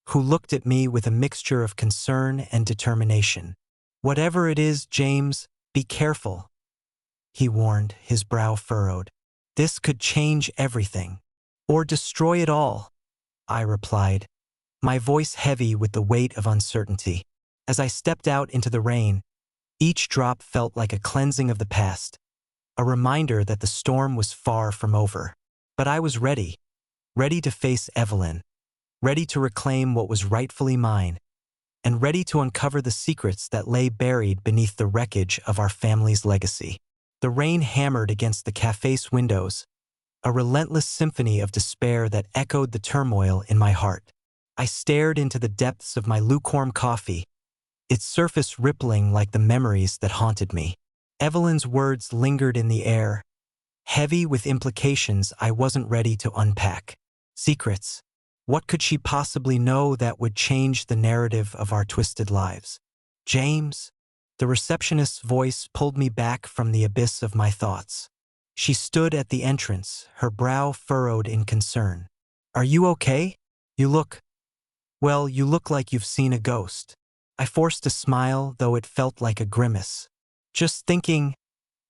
who looked at me with a mixture of concern and determination. Whatever it is, James, be careful, he warned, his brow furrowed. This could change everything. Or destroy it all, I replied, my voice heavy with the weight of uncertainty. As I stepped out into the rain, each drop felt like a cleansing of the past, a reminder that the storm was far from over. But I was ready to face Evelyn, ready to reclaim what was rightfully mine, and ready to uncover the secrets that lay buried beneath the wreckage of our family's legacy. The rain hammered against the cafe's windows, a relentless symphony of despair that echoed the turmoil in my heart. I stared into the depths of my lukewarm coffee, its surface rippling like the memories that haunted me. Evelyn's words lingered in the air, heavy with implications I wasn't ready to unpack. Secrets. What could she possibly know that would change the narrative of our twisted lives? James? The receptionist's voice pulled me back from the abyss of my thoughts. She stood at the entrance, her brow furrowed in concern. Are you okay? You look like you've seen a ghost. I forced a smile, though it felt like a grimace. Just thinking,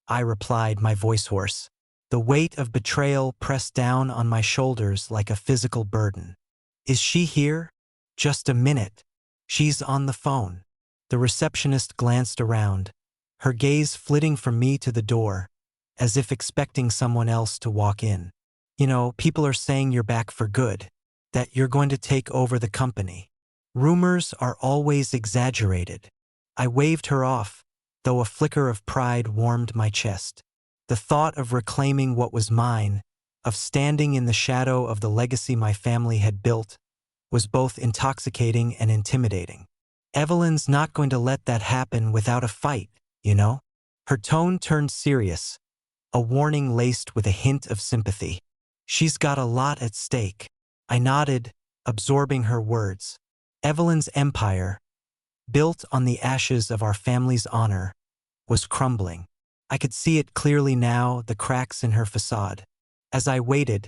I replied, my voice hoarse. The weight of betrayal pressed down on my shoulders like a physical burden. Is she here? Just a minute. She's on the phone. The receptionist glanced around, her gaze flitting from me to the door, as if expecting someone else to walk in. You know, people are saying you're back for good, that you're going to take over the company. Rumors are always exaggerated. I waved her off, though a flicker of pride warmed my chest. The thought of reclaiming what was mine, of standing in the shadow of the legacy my family had built, was both intoxicating and intimidating. Evelyn's not going to let that happen without a fight, you know? Her tone turned serious, a warning laced with a hint of sympathy. She's got a lot at stake. I nodded, absorbing her words. Evelyn's empire, built on the ashes of our family's honor, was crumbling. I could see it clearly now, the cracks in her facade. As I waited,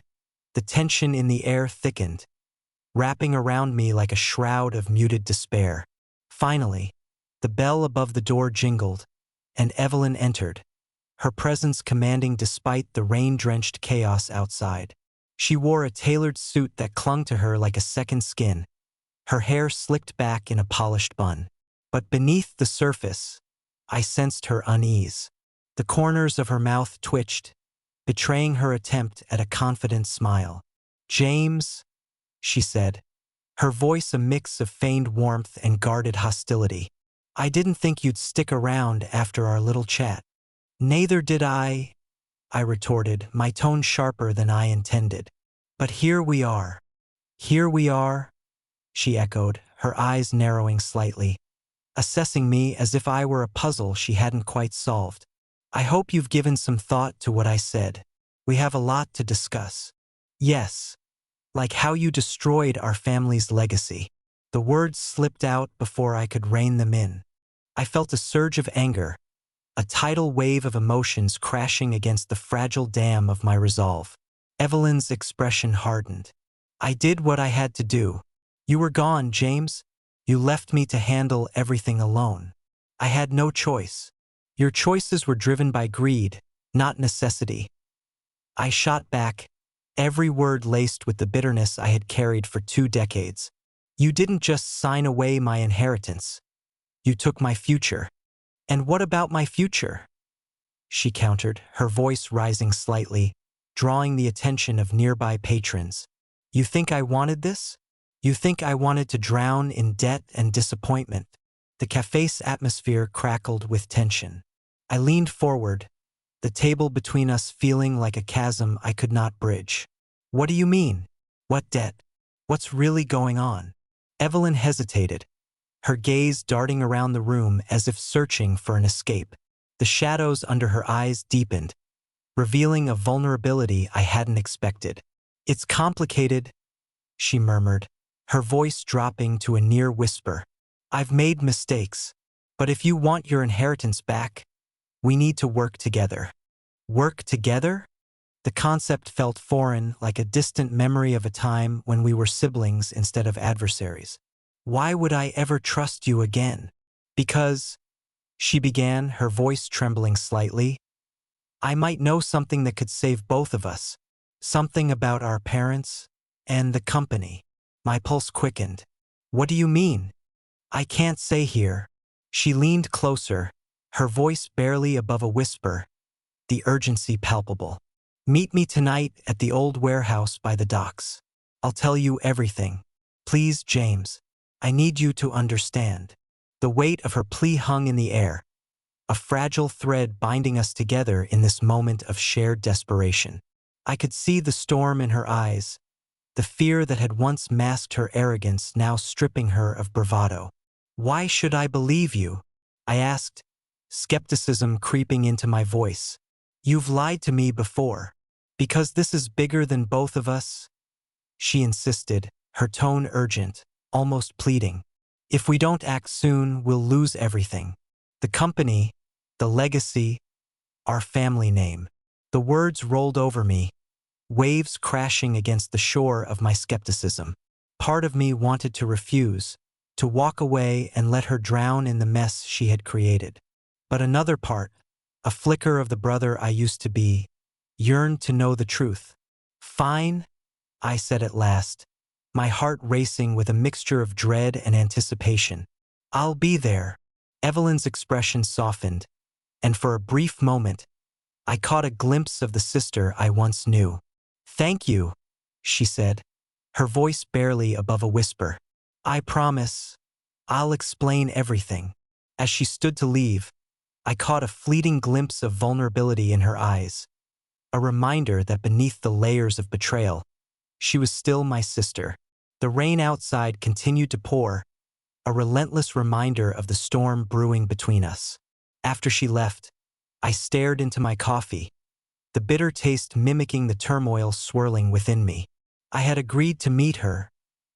the tension in the air thickened, wrapping around me like a shroud of muted despair. Finally, the bell above the door jingled, and Evelyn entered, her presence commanding despite the rain-drenched chaos outside. She wore a tailored suit that clung to her like a second skin, her hair slicked back in a polished bun. But beneath the surface, I sensed her unease. The corners of her mouth twitched, betraying her attempt at a confident smile. James, she said, her voice a mix of feigned warmth and guarded hostility. I didn't think you'd stick around after our little chat. Neither did I retorted, my tone sharper than I intended. But here we are. Here we are, she echoed, her eyes narrowing slightly, assessing me as if I were a puzzle she hadn't quite solved. I hope you've given some thought to what I said. We have a lot to discuss. Yes. Like how you destroyed our family's legacy. The words slipped out before I could rein them in. I felt a surge of anger, a tidal wave of emotions crashing against the fragile dam of my resolve. Evelyn's expression hardened. I did what I had to do. You were gone, James. You left me to handle everything alone. I had no choice. Your choices were driven by greed, not necessity. I shot back, every word laced with the bitterness I had carried for 2 decades. You didn't just sign away my inheritance. You took my future. And what about my future? She countered, her voice rising slightly, drawing the attention of nearby patrons. You think I wanted this? You think I wanted to drown in debt and disappointment? The cafe's atmosphere crackled with tension. I leaned forward, the table between us feeling like a chasm I could not bridge. What do you mean? What debt? What's really going on? Evelyn hesitated, her gaze darting around the room as if searching for an escape. The shadows under her eyes deepened, revealing a vulnerability I hadn't expected. It's complicated, she murmured, her voice dropping to a near whisper. I've made mistakes, but if you want your inheritance back, we need to work together. Work together? The concept felt foreign, like a distant memory of a time when we were siblings instead of adversaries. Why would I ever trust you again? Because, she began, her voice trembling slightly, I might know something that could save both of us. Something about our parents and the company. My pulse quickened. What do you mean? I can't say here. She leaned closer, her voice barely above a whisper, the urgency palpable. Meet me tonight at the old warehouse by the docks. I'll tell you everything. Please, James. I need you to understand. The weight of her plea hung in the air, a fragile thread binding us together in this moment of shared desperation. I could see the storm in her eyes, the fear that had once masked her arrogance now stripping her of bravado. Why should I believe you? I asked, skepticism creeping into my voice. You've lied to me before. Because this is bigger than both of us? She insisted, her tone urgent, almost pleading. If we don't act soon, we'll lose everything. The company, the legacy, our family name. The words rolled over me, waves crashing against the shore of my skepticism. Part of me wanted to refuse, to walk away and let her drown in the mess she had created. But another part, a flicker of the brother I used to be, yearned to know the truth. Fine, I said at last, my heart racing with a mixture of dread and anticipation. I'll be there. Evelyn's expression softened, and for a brief moment, I caught a glimpse of the sister I once knew. Thank you, she said, her voice barely above a whisper. I promise, I'll explain everything. As she stood to leave, I caught a fleeting glimpse of vulnerability in her eyes, a reminder that beneath the layers of betrayal, she was still my sister. The rain outside continued to pour, a relentless reminder of the storm brewing between us. After she left, I stared into my coffee, the bitter taste mimicking the turmoil swirling within me. I had agreed to meet her,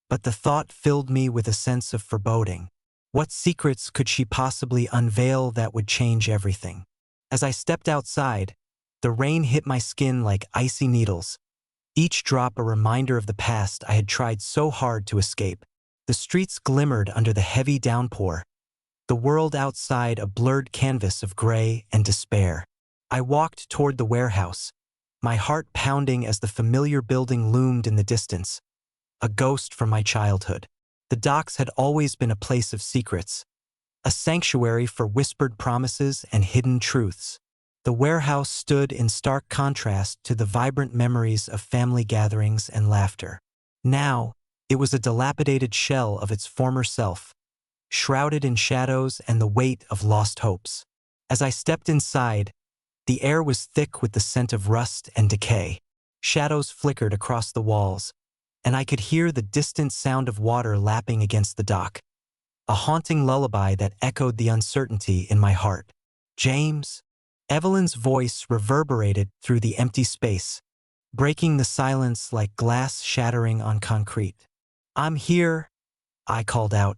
but the thought filled me with a sense of foreboding. What secrets could she possibly unveil that would change everything? As I stepped outside, the rain hit my skin like icy needles, each drop a reminder of the past I had tried so hard to escape. The streets glimmered under the heavy downpour, the world outside a blurred canvas of gray and despair. I walked toward the warehouse, my heart pounding as the familiar building loomed in the distance, a ghost from my childhood. The docks had always been a place of secrets, a sanctuary for whispered promises and hidden truths. The warehouse stood in stark contrast to the vibrant memories of family gatherings and laughter. Now, it was a dilapidated shell of its former self, shrouded in shadows and the weight of lost hopes. As I stepped inside, the air was thick with the scent of rust and decay. Shadows flickered across the walls, and I could hear the distant sound of water lapping against the dock, a haunting lullaby that echoed the uncertainty in my heart. James? Evelyn's voice reverberated through the empty space, breaking the silence like glass shattering on concrete. I'm here, I called out,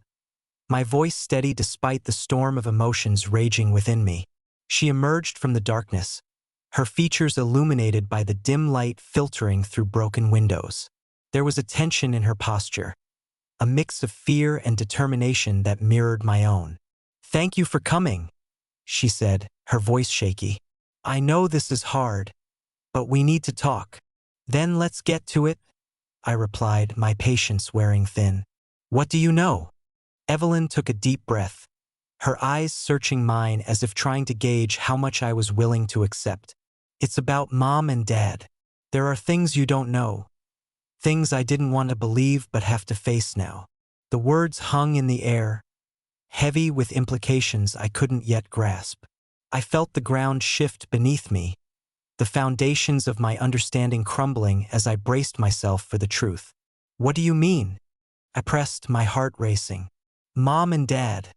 my voice steady despite the storm of emotions raging within me. She emerged from the darkness, her features illuminated by the dim light filtering through broken windows. There was a tension in her posture, a mix of fear and determination that mirrored my own. Thank you for coming, she said, her voice shaky. I know this is hard, but we need to talk. Then let's get to it, I replied, my patience wearing thin. What do you know? Evelyn took a deep breath, her eyes searching mine as if trying to gauge how much I was willing to accept. It's about Mom and Dad. There are things you don't know, things I didn't want to believe but have to face now. The words hung in the air, heavy with implications I couldn't yet grasp. I felt the ground shift beneath me, the foundations of my understanding crumbling as I braced myself for the truth. What do you mean? I pressed, my heart racing. Mom and Dad,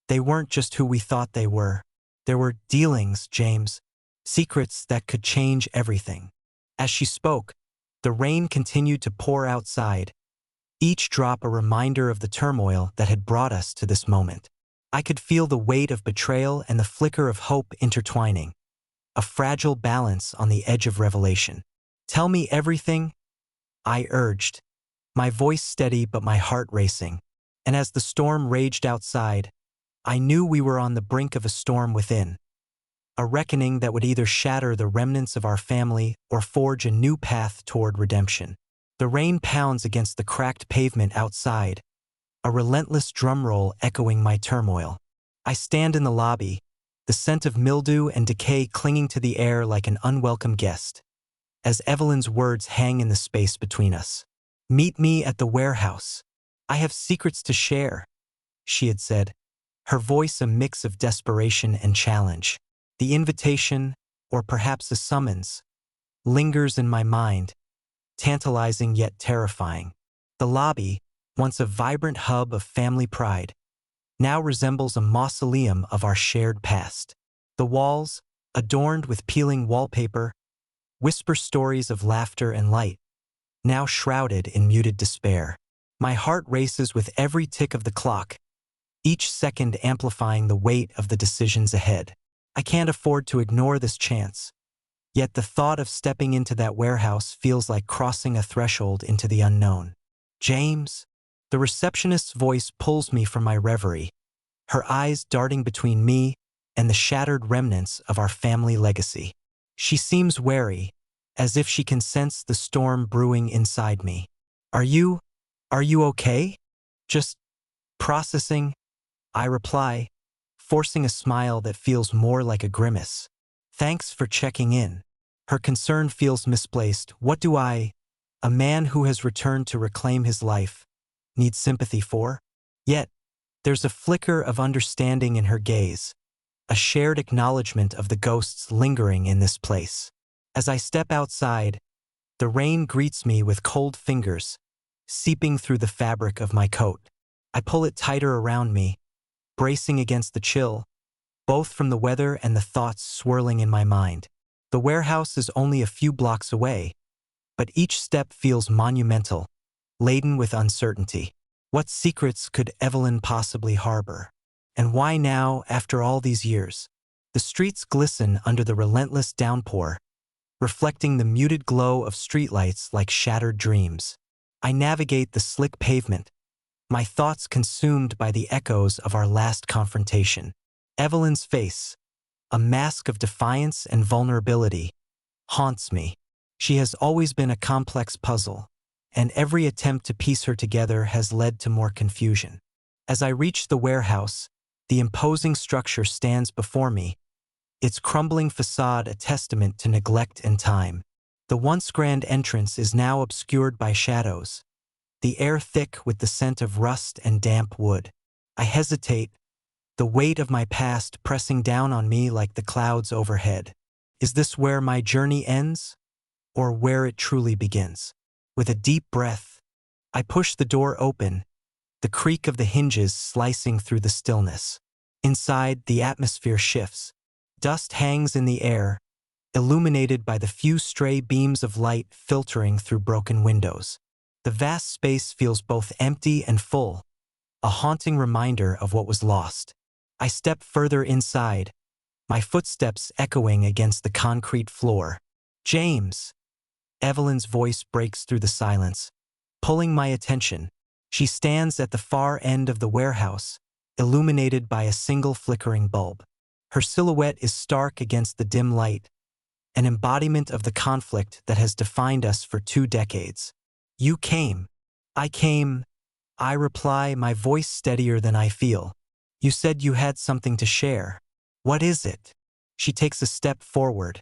they weren't just who we thought they were. There were dealings, James, secrets that could change everything. As she spoke, the rain continued to pour outside, each drop a reminder of the turmoil that had brought us to this moment. I could feel the weight of betrayal and the flicker of hope intertwining, a fragile balance on the edge of revelation. Tell me everything, I urged, my voice steady but my heart racing. And as the storm raged outside, I knew we were on the brink of a storm within, a reckoning that would either shatter the remnants of our family or forge a new path toward redemption. The rain pounds against the cracked pavement outside, a relentless drumroll echoing my turmoil. I stand in the lobby, the scent of mildew and decay clinging to the air like an unwelcome guest, as Evelyn's words hang in the space between us. Meet me at the warehouse. I have secrets to share, she had said, her voice a mix of desperation and challenge. The invitation, or perhaps a summons, lingers in my mind, tantalizing yet terrifying. The lobby, once a vibrant hub of family pride, now resembles a mausoleum of our shared past. The walls, adorned with peeling wallpaper, whisper stories of laughter and light, now shrouded in muted despair. My heart races with every tick of the clock, each second amplifying the weight of the decisions ahead. I can't afford to ignore this chance. Yet the thought of stepping into that warehouse feels like crossing a threshold into the unknown. James? The receptionist's voice pulls me from my reverie, her eyes darting between me and the shattered remnants of our family legacy. She seems wary, as if she can sense the storm brewing inside me. Are you okay? Just processing, I reply, forcing a smile that feels more like a grimace. Thanks for checking in. Her concern feels misplaced. What do I, a man who has returned to reclaim his life, need sympathy for? Yet, there's a flicker of understanding in her gaze, a shared acknowledgement of the ghosts lingering in this place. As I step outside, the rain greets me with cold fingers, seeping through the fabric of my coat. I pull it tighter around me, bracing against the chill, both from the weather and the thoughts swirling in my mind. The warehouse is only a few blocks away, but each step feels monumental, laden with uncertainty. What secrets could Evelyn possibly harbor? And why now, after all these years? The streets glisten under the relentless downpour, reflecting the muted glow of streetlights like shattered dreams. I navigate the slick pavement, my thoughts consumed by the echoes of our last confrontation. Evelyn's face, a mask of defiance and vulnerability, haunts me. She has always been a complex puzzle, and every attempt to piece her together has led to more confusion. As I reach the warehouse, the imposing structure stands before me, its crumbling facade a testament to neglect and time. The once grand entrance is now obscured by shadows, the air thick with the scent of rust and damp wood. I hesitate, the weight of my past pressing down on me like the clouds overhead. Is this where my journey ends, or where it truly begins? With a deep breath, I push the door open, the creak of the hinges slicing through the stillness. Inside, the atmosphere shifts. Dust hangs in the air, illuminated by the few stray beams of light filtering through broken windows. The vast space feels both empty and full, a haunting reminder of what was lost. I step further inside, my footsteps echoing against the concrete floor. James! Evelyn's voice breaks through the silence, pulling my attention. She stands at the far end of the warehouse, illuminated by a single flickering bulb. Her silhouette is stark against the dim light, an embodiment of the conflict that has defined us for 2 decades. You came. I came, I reply, my voice steadier than I feel. You said you had something to share. What is it? She takes a step forward,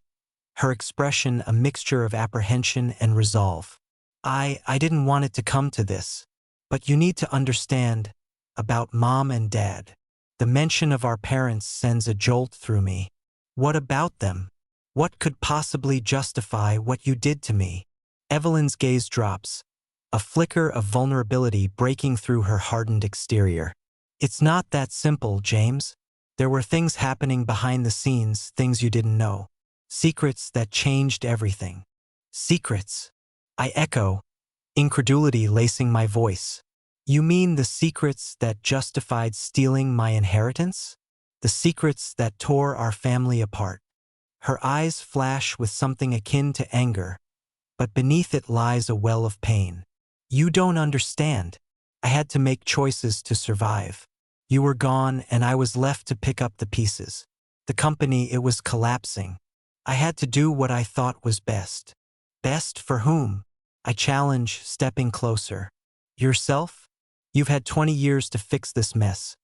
her expression a mixture of apprehension and resolve. I didn't want it to come to this, but you need to understand about Mom and Dad. The mention of our parents sends a jolt through me. What about them? What could possibly justify what you did to me? Evelyn's gaze drops, a flicker of vulnerability breaking through her hardened exterior. It's not that simple, James. There were things happening behind the scenes, things you didn't know. Secrets that changed everything. Secrets. I echo, incredulity lacing my voice. You mean the secrets that justified stealing my inheritance? The secrets that tore our family apart? Her eyes flash with something akin to anger, but beneath it lies a well of pain. You don't understand. I had to make choices to survive. You were gone and I was left to pick up the pieces. The company, it was collapsing. I had to do what I thought was best. Best for whom? I challenge, stepping closer. Yourself? You've had 20 years to fix this mess.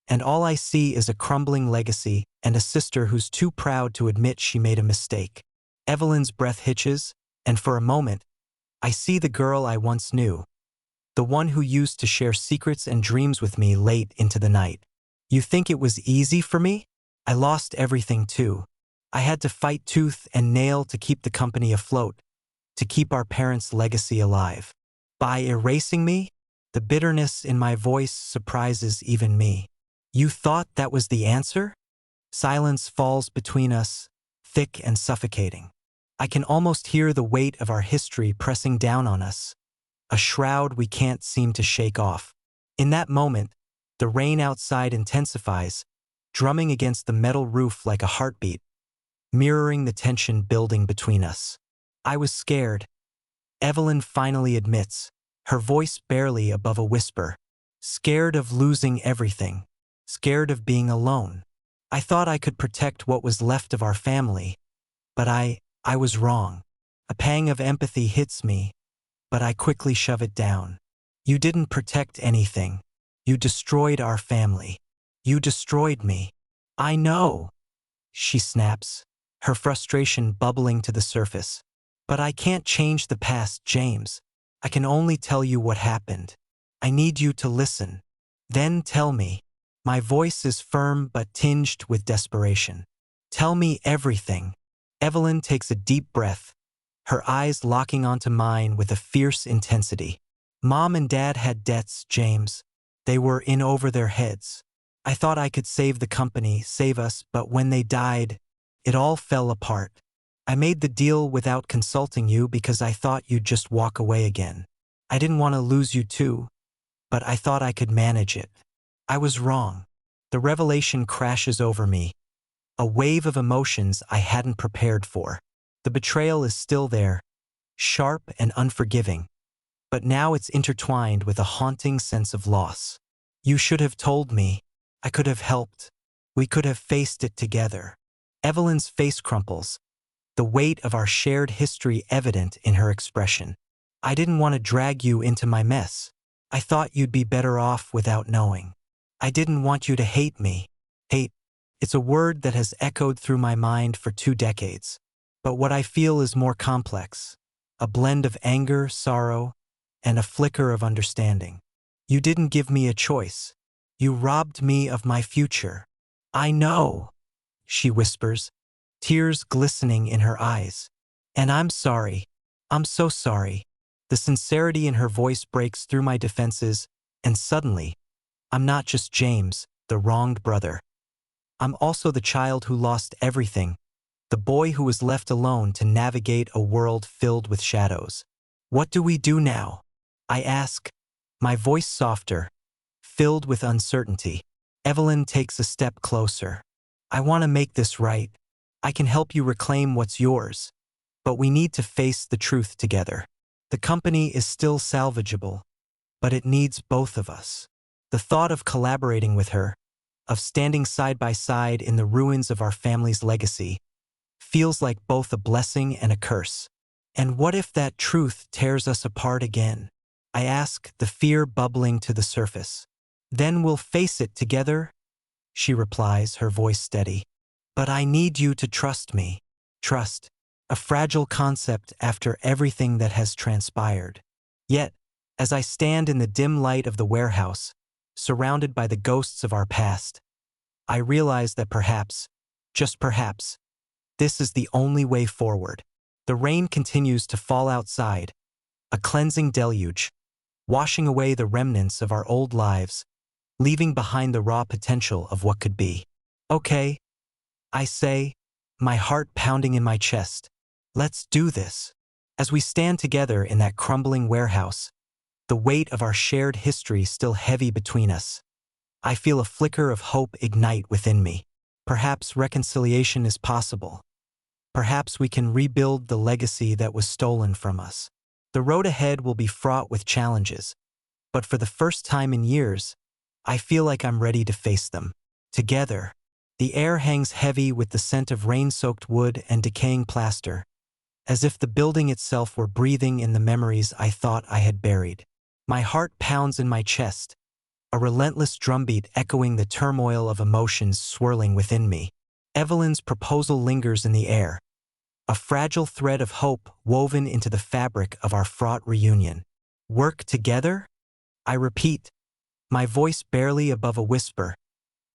And all I see is a crumbling legacy and a sister who's too proud to admit she made a mistake. Evelyn's breath hitches, and for a moment, I see the girl I once knew. The one who used to share secrets and dreams with me late into the night. You think it was easy for me? I lost everything too. I had to fight tooth and nail to keep the company afloat, to keep our parents' legacy alive. By erasing me, the bitterness in my voice surprises even me. You thought that was the answer? Silence falls between us, thick and suffocating. I can almost hear the weight of our history pressing down on us, a shroud we can't seem to shake off. In that moment, the rain outside intensifies, drumming against the metal roof like a heartbeat, mirroring the tension building between us. I was scared. Evelyn finally admits, her voice barely above a whisper. Scared of losing everything. Scared of being alone. I thought I could protect what was left of our family, but I was wrong. A pang of empathy hits me, but I quickly shove it down. You didn't protect anything. You destroyed our family. You destroyed me. I know, she snaps, her frustration bubbling to the surface. But I can't change the past, James. I can only tell you what happened. I need you to listen. Then tell me. My voice is firm but tinged with desperation. Tell me everything. Evelyn takes a deep breath, her eyes locking onto mine with a fierce intensity. Mom and Dad had debts, James. They were in over their heads. I thought I could save the company, save us, but when they died, it all fell apart. I made the deal without consulting you because I thought you'd just walk away again. I didn't want to lose you too, but I thought I could manage it. I was wrong. The revelation crashes over me, a wave of emotions I hadn't prepared for. The betrayal is still there, sharp and unforgiving, but now it's intertwined with a haunting sense of loss. You should have told me. I could have helped. We could have faced it together. Evelyn's face crumples, the weight of our shared history evident in her expression. I didn't want to drag you into my mess. I thought you'd be better off without knowing. I didn't want you to hate me. Hate. It's a word that has echoed through my mind for 2 decades. But what I feel is more complex. A blend of anger, sorrow, and a flicker of understanding. You didn't give me a choice. You robbed me of my future. I know, she whispers, tears glistening in her eyes. And I'm sorry. I'm so sorry. The sincerity in her voice breaks through my defenses, and suddenly, I'm not just James, the wronged brother. I'm also the child who lost everything, the boy who was left alone to navigate a world filled with shadows. What do we do now? I ask, my voice softer, filled with uncertainty. Evelyn takes a step closer. I want to make this right. I can help you reclaim what's yours, but we need to face the truth together. The company is still salvageable, but it needs both of us. The thought of collaborating with her, of standing side by side in the ruins of our family's legacy, feels like both a blessing and a curse. And what if that truth tears us apart again? I ask, the fear bubbling to the surface. Then we'll face it together, she replies, her voice steady. But I need you to trust me. Trust, a fragile concept after everything that has transpired. Yet, as I stand in the dim light of the warehouse, surrounded by the ghosts of our past, I realize that perhaps, just perhaps, this is the only way forward. The rain continues to fall outside, a cleansing deluge, washing away the remnants of our old lives, leaving behind the raw potential of what could be. Okay, I say, my heart pounding in my chest. Let's do this. As we stand together in that crumbling warehouse, the weight of our shared history still heavy between us, I feel a flicker of hope ignite within me. Perhaps reconciliation is possible. Perhaps we can rebuild the legacy that was stolen from us. The road ahead will be fraught with challenges, but for the first time in years, I feel like I'm ready to face them. Together, the air hangs heavy with the scent of rain-soaked wood and decaying plaster, as if the building itself were breathing in the memories I thought I had buried. My heart pounds in my chest, a relentless drumbeat echoing the turmoil of emotions swirling within me. Evelyn's proposal lingers in the air, a fragile thread of hope woven into the fabric of our fraught reunion. Work together? I repeat, my voice barely above a whisper,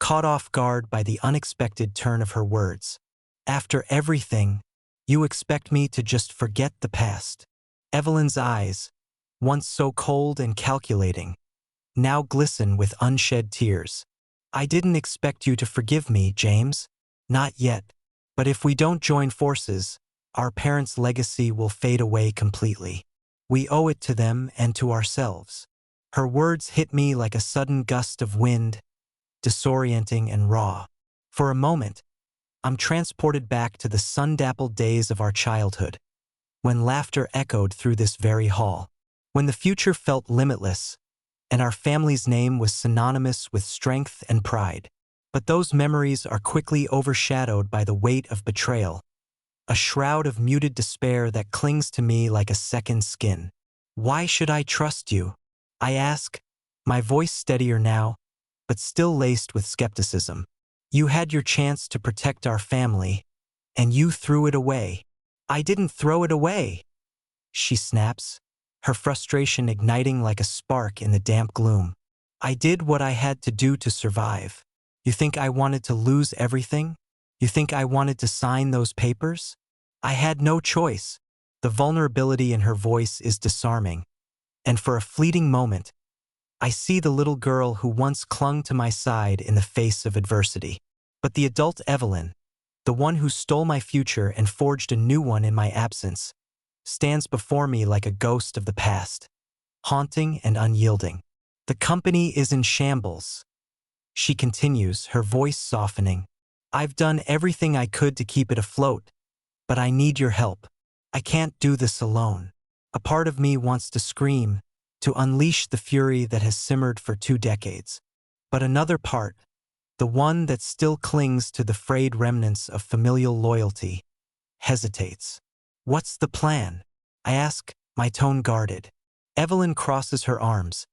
caught off guard by the unexpected turn of her words. After everything, you expect me to just forget the past? Evelyn's eyes, once so cold and calculating, now glisten with unshed tears. I didn't expect you to forgive me, James. Not yet. But if we don't join forces, our parents' legacy will fade away completely. We owe it to them and to ourselves. Her words hit me like a sudden gust of wind, disorienting and raw. For a moment, I'm transported back to the sun-dappled days of our childhood, when laughter echoed through this very hall, when the future felt limitless, and our family's name was synonymous with strength and pride. But those memories are quickly overshadowed by the weight of betrayal, a shroud of muted despair that clings to me like a second skin. Why should I trust you? I ask, my voice steadier now, but still laced with skepticism. You had your chance to protect our family, and you threw it away. I didn't throw it away, she snaps, her frustration igniting like a spark in the damp gloom. I did what I had to do to survive. You think I wanted to lose everything? You think I wanted to sign those papers? I had no choice. The vulnerability in her voice is disarming, and for a fleeting moment, I see the little girl who once clung to my side in the face of adversity. But the adult Evelyn, the one who stole my future and forged a new one in my absence, stands before me like a ghost of the past, haunting and unyielding. The company is in shambles, she continues, her voice softening. I've done everything I could to keep it afloat, but I need your help. I can't do this alone. A part of me wants to scream, to unleash the fury that has simmered for 2 decades. But another part, the one that still clings to the frayed remnants of familial loyalty, hesitates. What's the plan? I ask, my tone guarded. Evelyn crosses her arms,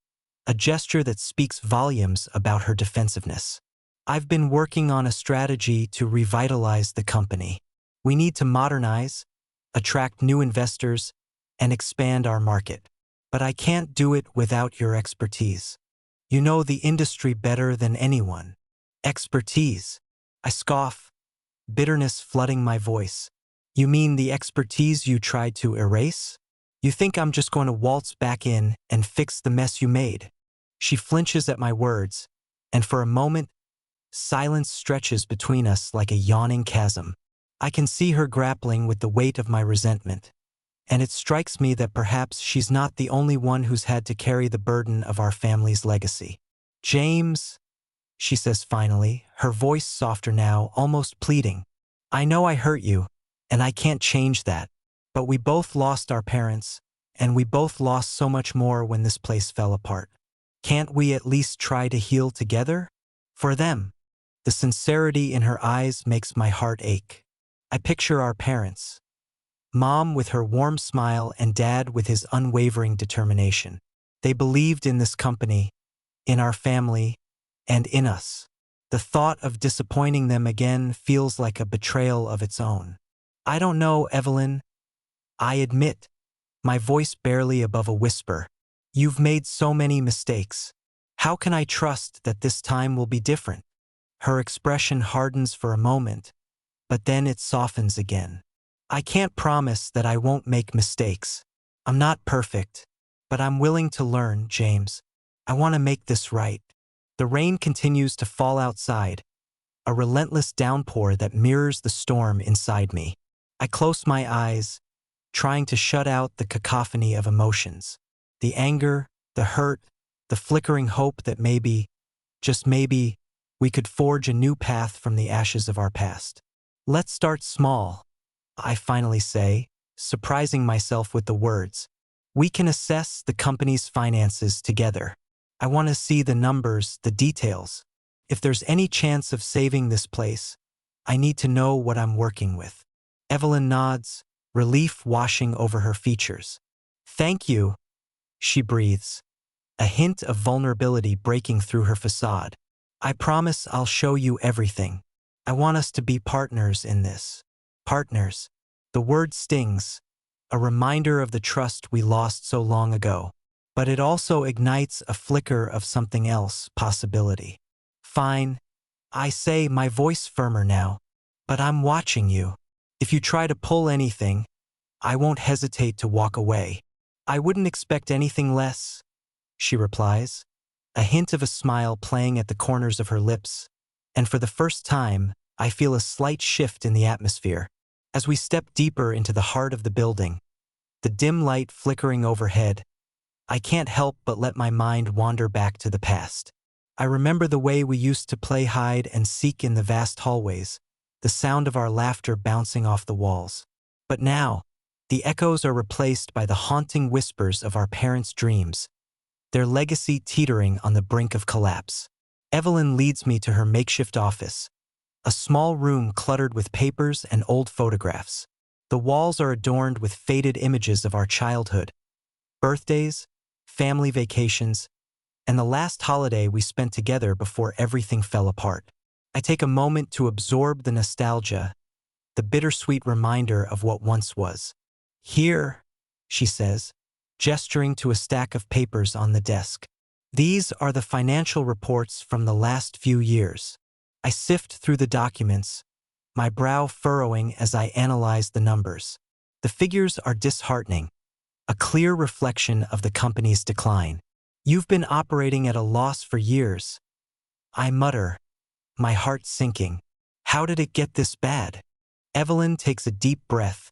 a gesture that speaks volumes about her defensiveness. I've been working on a strategy to revitalize the company. We need to modernize, attract new investors, and expand our market. But I can't do it without your expertise. You know the industry better than anyone. Expertise. I scoff, bitterness flooding my voice. You mean the expertise you tried to erase? You think I'm just going to waltz back in and fix the mess you made? She flinches at my words, and for a moment, silence stretches between us like a yawning chasm. I can see her grappling with the weight of my resentment, and it strikes me that perhaps she's not the only one who's had to carry the burden of our family's legacy. James, she says finally, her voice softer now, almost pleading. I know I hurt you, and I can't change that, but we both lost our parents, and we both lost so much more when this place fell apart. Can't we at least try to heal together? For them. The sincerity in her eyes makes my heart ache. I picture our parents. Mom with her warm smile and Dad with his unwavering determination. They believed in this company, in our family, and in us. The thought of disappointing them again feels like a betrayal of its own. I don't know, Evelyn. I admit, my voice barely above a whisper. You've made so many mistakes. How can I trust that this time will be different? Her expression hardens for a moment, but then it softens again. I can't promise that I won't make mistakes. I'm not perfect, but I'm willing to learn, James. I want to make this right. The rain continues to fall outside, a relentless downpour that mirrors the storm inside me. I close my eyes, trying to shut out the cacophony of emotions. The anger, the hurt, the flickering hope that maybe, just maybe, we could forge a new path from the ashes of our past. Let's start small, I finally say, surprising myself with the words. We can assess the company's finances together. I want to see the numbers, the details. If there's any chance of saving this place, I need to know what I'm working with. Evelyn nods, relief washing over her features. Thank you, she breathes, a hint of vulnerability breaking through her facade. I promise I'll show you everything. I want us to be partners in this. Partners. The word stings, a reminder of the trust we lost so long ago. But it also ignites a flicker of something else, possibility. Fine, I say, my voice firmer now, but I'm watching you. If you try to pull anything, I won't hesitate to walk away. I wouldn't expect anything less, she replies, a hint of a smile playing at the corners of her lips, and for the first time, I feel a slight shift in the atmosphere. As we step deeper into the heart of the building, the dim light flickering overhead, I can't help but let my mind wander back to the past. I remember the way we used to play hide and seek in the vast hallways, the sound of our laughter bouncing off the walls. But now, the echoes are replaced by the haunting whispers of our parents' dreams, their legacy teetering on the brink of collapse. Evelyn leads me to her makeshift office, a small room cluttered with papers and old photographs. The walls are adorned with faded images of our childhood, birthdays, family vacations, and the last holiday we spent together before everything fell apart. I take a moment to absorb the nostalgia, the bittersweet reminder of what once was. Here, she says, gesturing to a stack of papers on the desk. These are the financial reports from the last few years. I sift through the documents, my brow furrowing as I analyze the numbers. The figures are disheartening, a clear reflection of the company's decline. You've been operating at a loss for years, I mutter, my heart sinking. How did it get this bad? Evelyn takes a deep breath,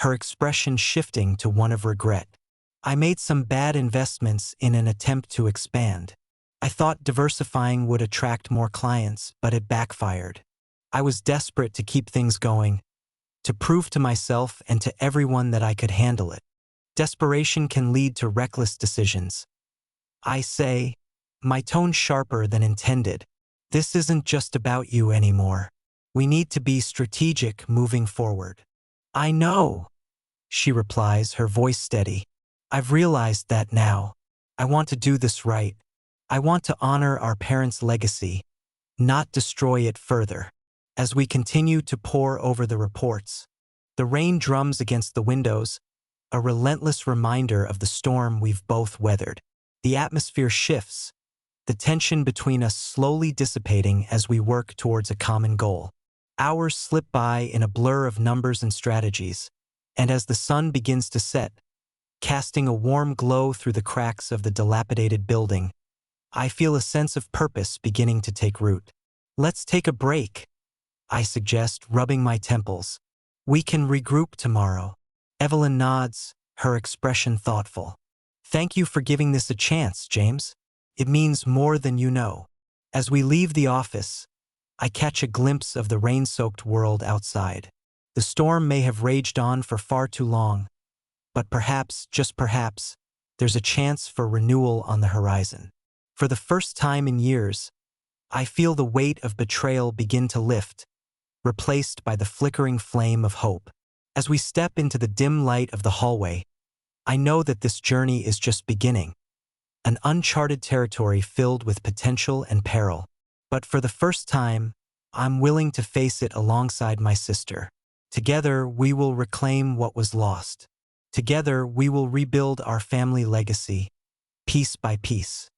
her expression shifting to one of regret. I made some bad investments in an attempt to expand. I thought diversifying would attract more clients, but it backfired. I was desperate to keep things going, to prove to myself and to everyone that I could handle it. Desperation can lead to reckless decisions. I say, my tone sharper than intended. This isn't just about you anymore. We need to be strategic moving forward. I know, she replies, her voice steady. I've realized that now. I want to do this right. I want to honor our parents' legacy, not destroy it further. As we continue to pore over the reports, the rain drums against the windows, a relentless reminder of the storm we've both weathered. The atmosphere shifts, the tension between us slowly dissipating as we work towards a common goal. Hours slip by in a blur of numbers and strategies, and as the sun begins to set, casting a warm glow through the cracks of the dilapidated building, I feel a sense of purpose beginning to take root. Let's take a break, I suggest, rubbing my temples. We can regroup tomorrow. Evelyn nods, her expression thoughtful. Thank you for giving this a chance, James. It means more than you know. As we leave the office, I catch a glimpse of the rain-soaked world outside. The storm may have raged on for far too long, but perhaps, just perhaps, there's a chance for renewal on the horizon. For the first time in years, I feel the weight of betrayal begin to lift, replaced by the flickering flame of hope. As we step into the dim light of the hallway, I know that this journey is just beginning, an uncharted territory filled with potential and peril. But for the first time, I'm willing to face it alongside my sister. Together, we will reclaim what was lost. Together, we will rebuild our family legacy, piece by piece.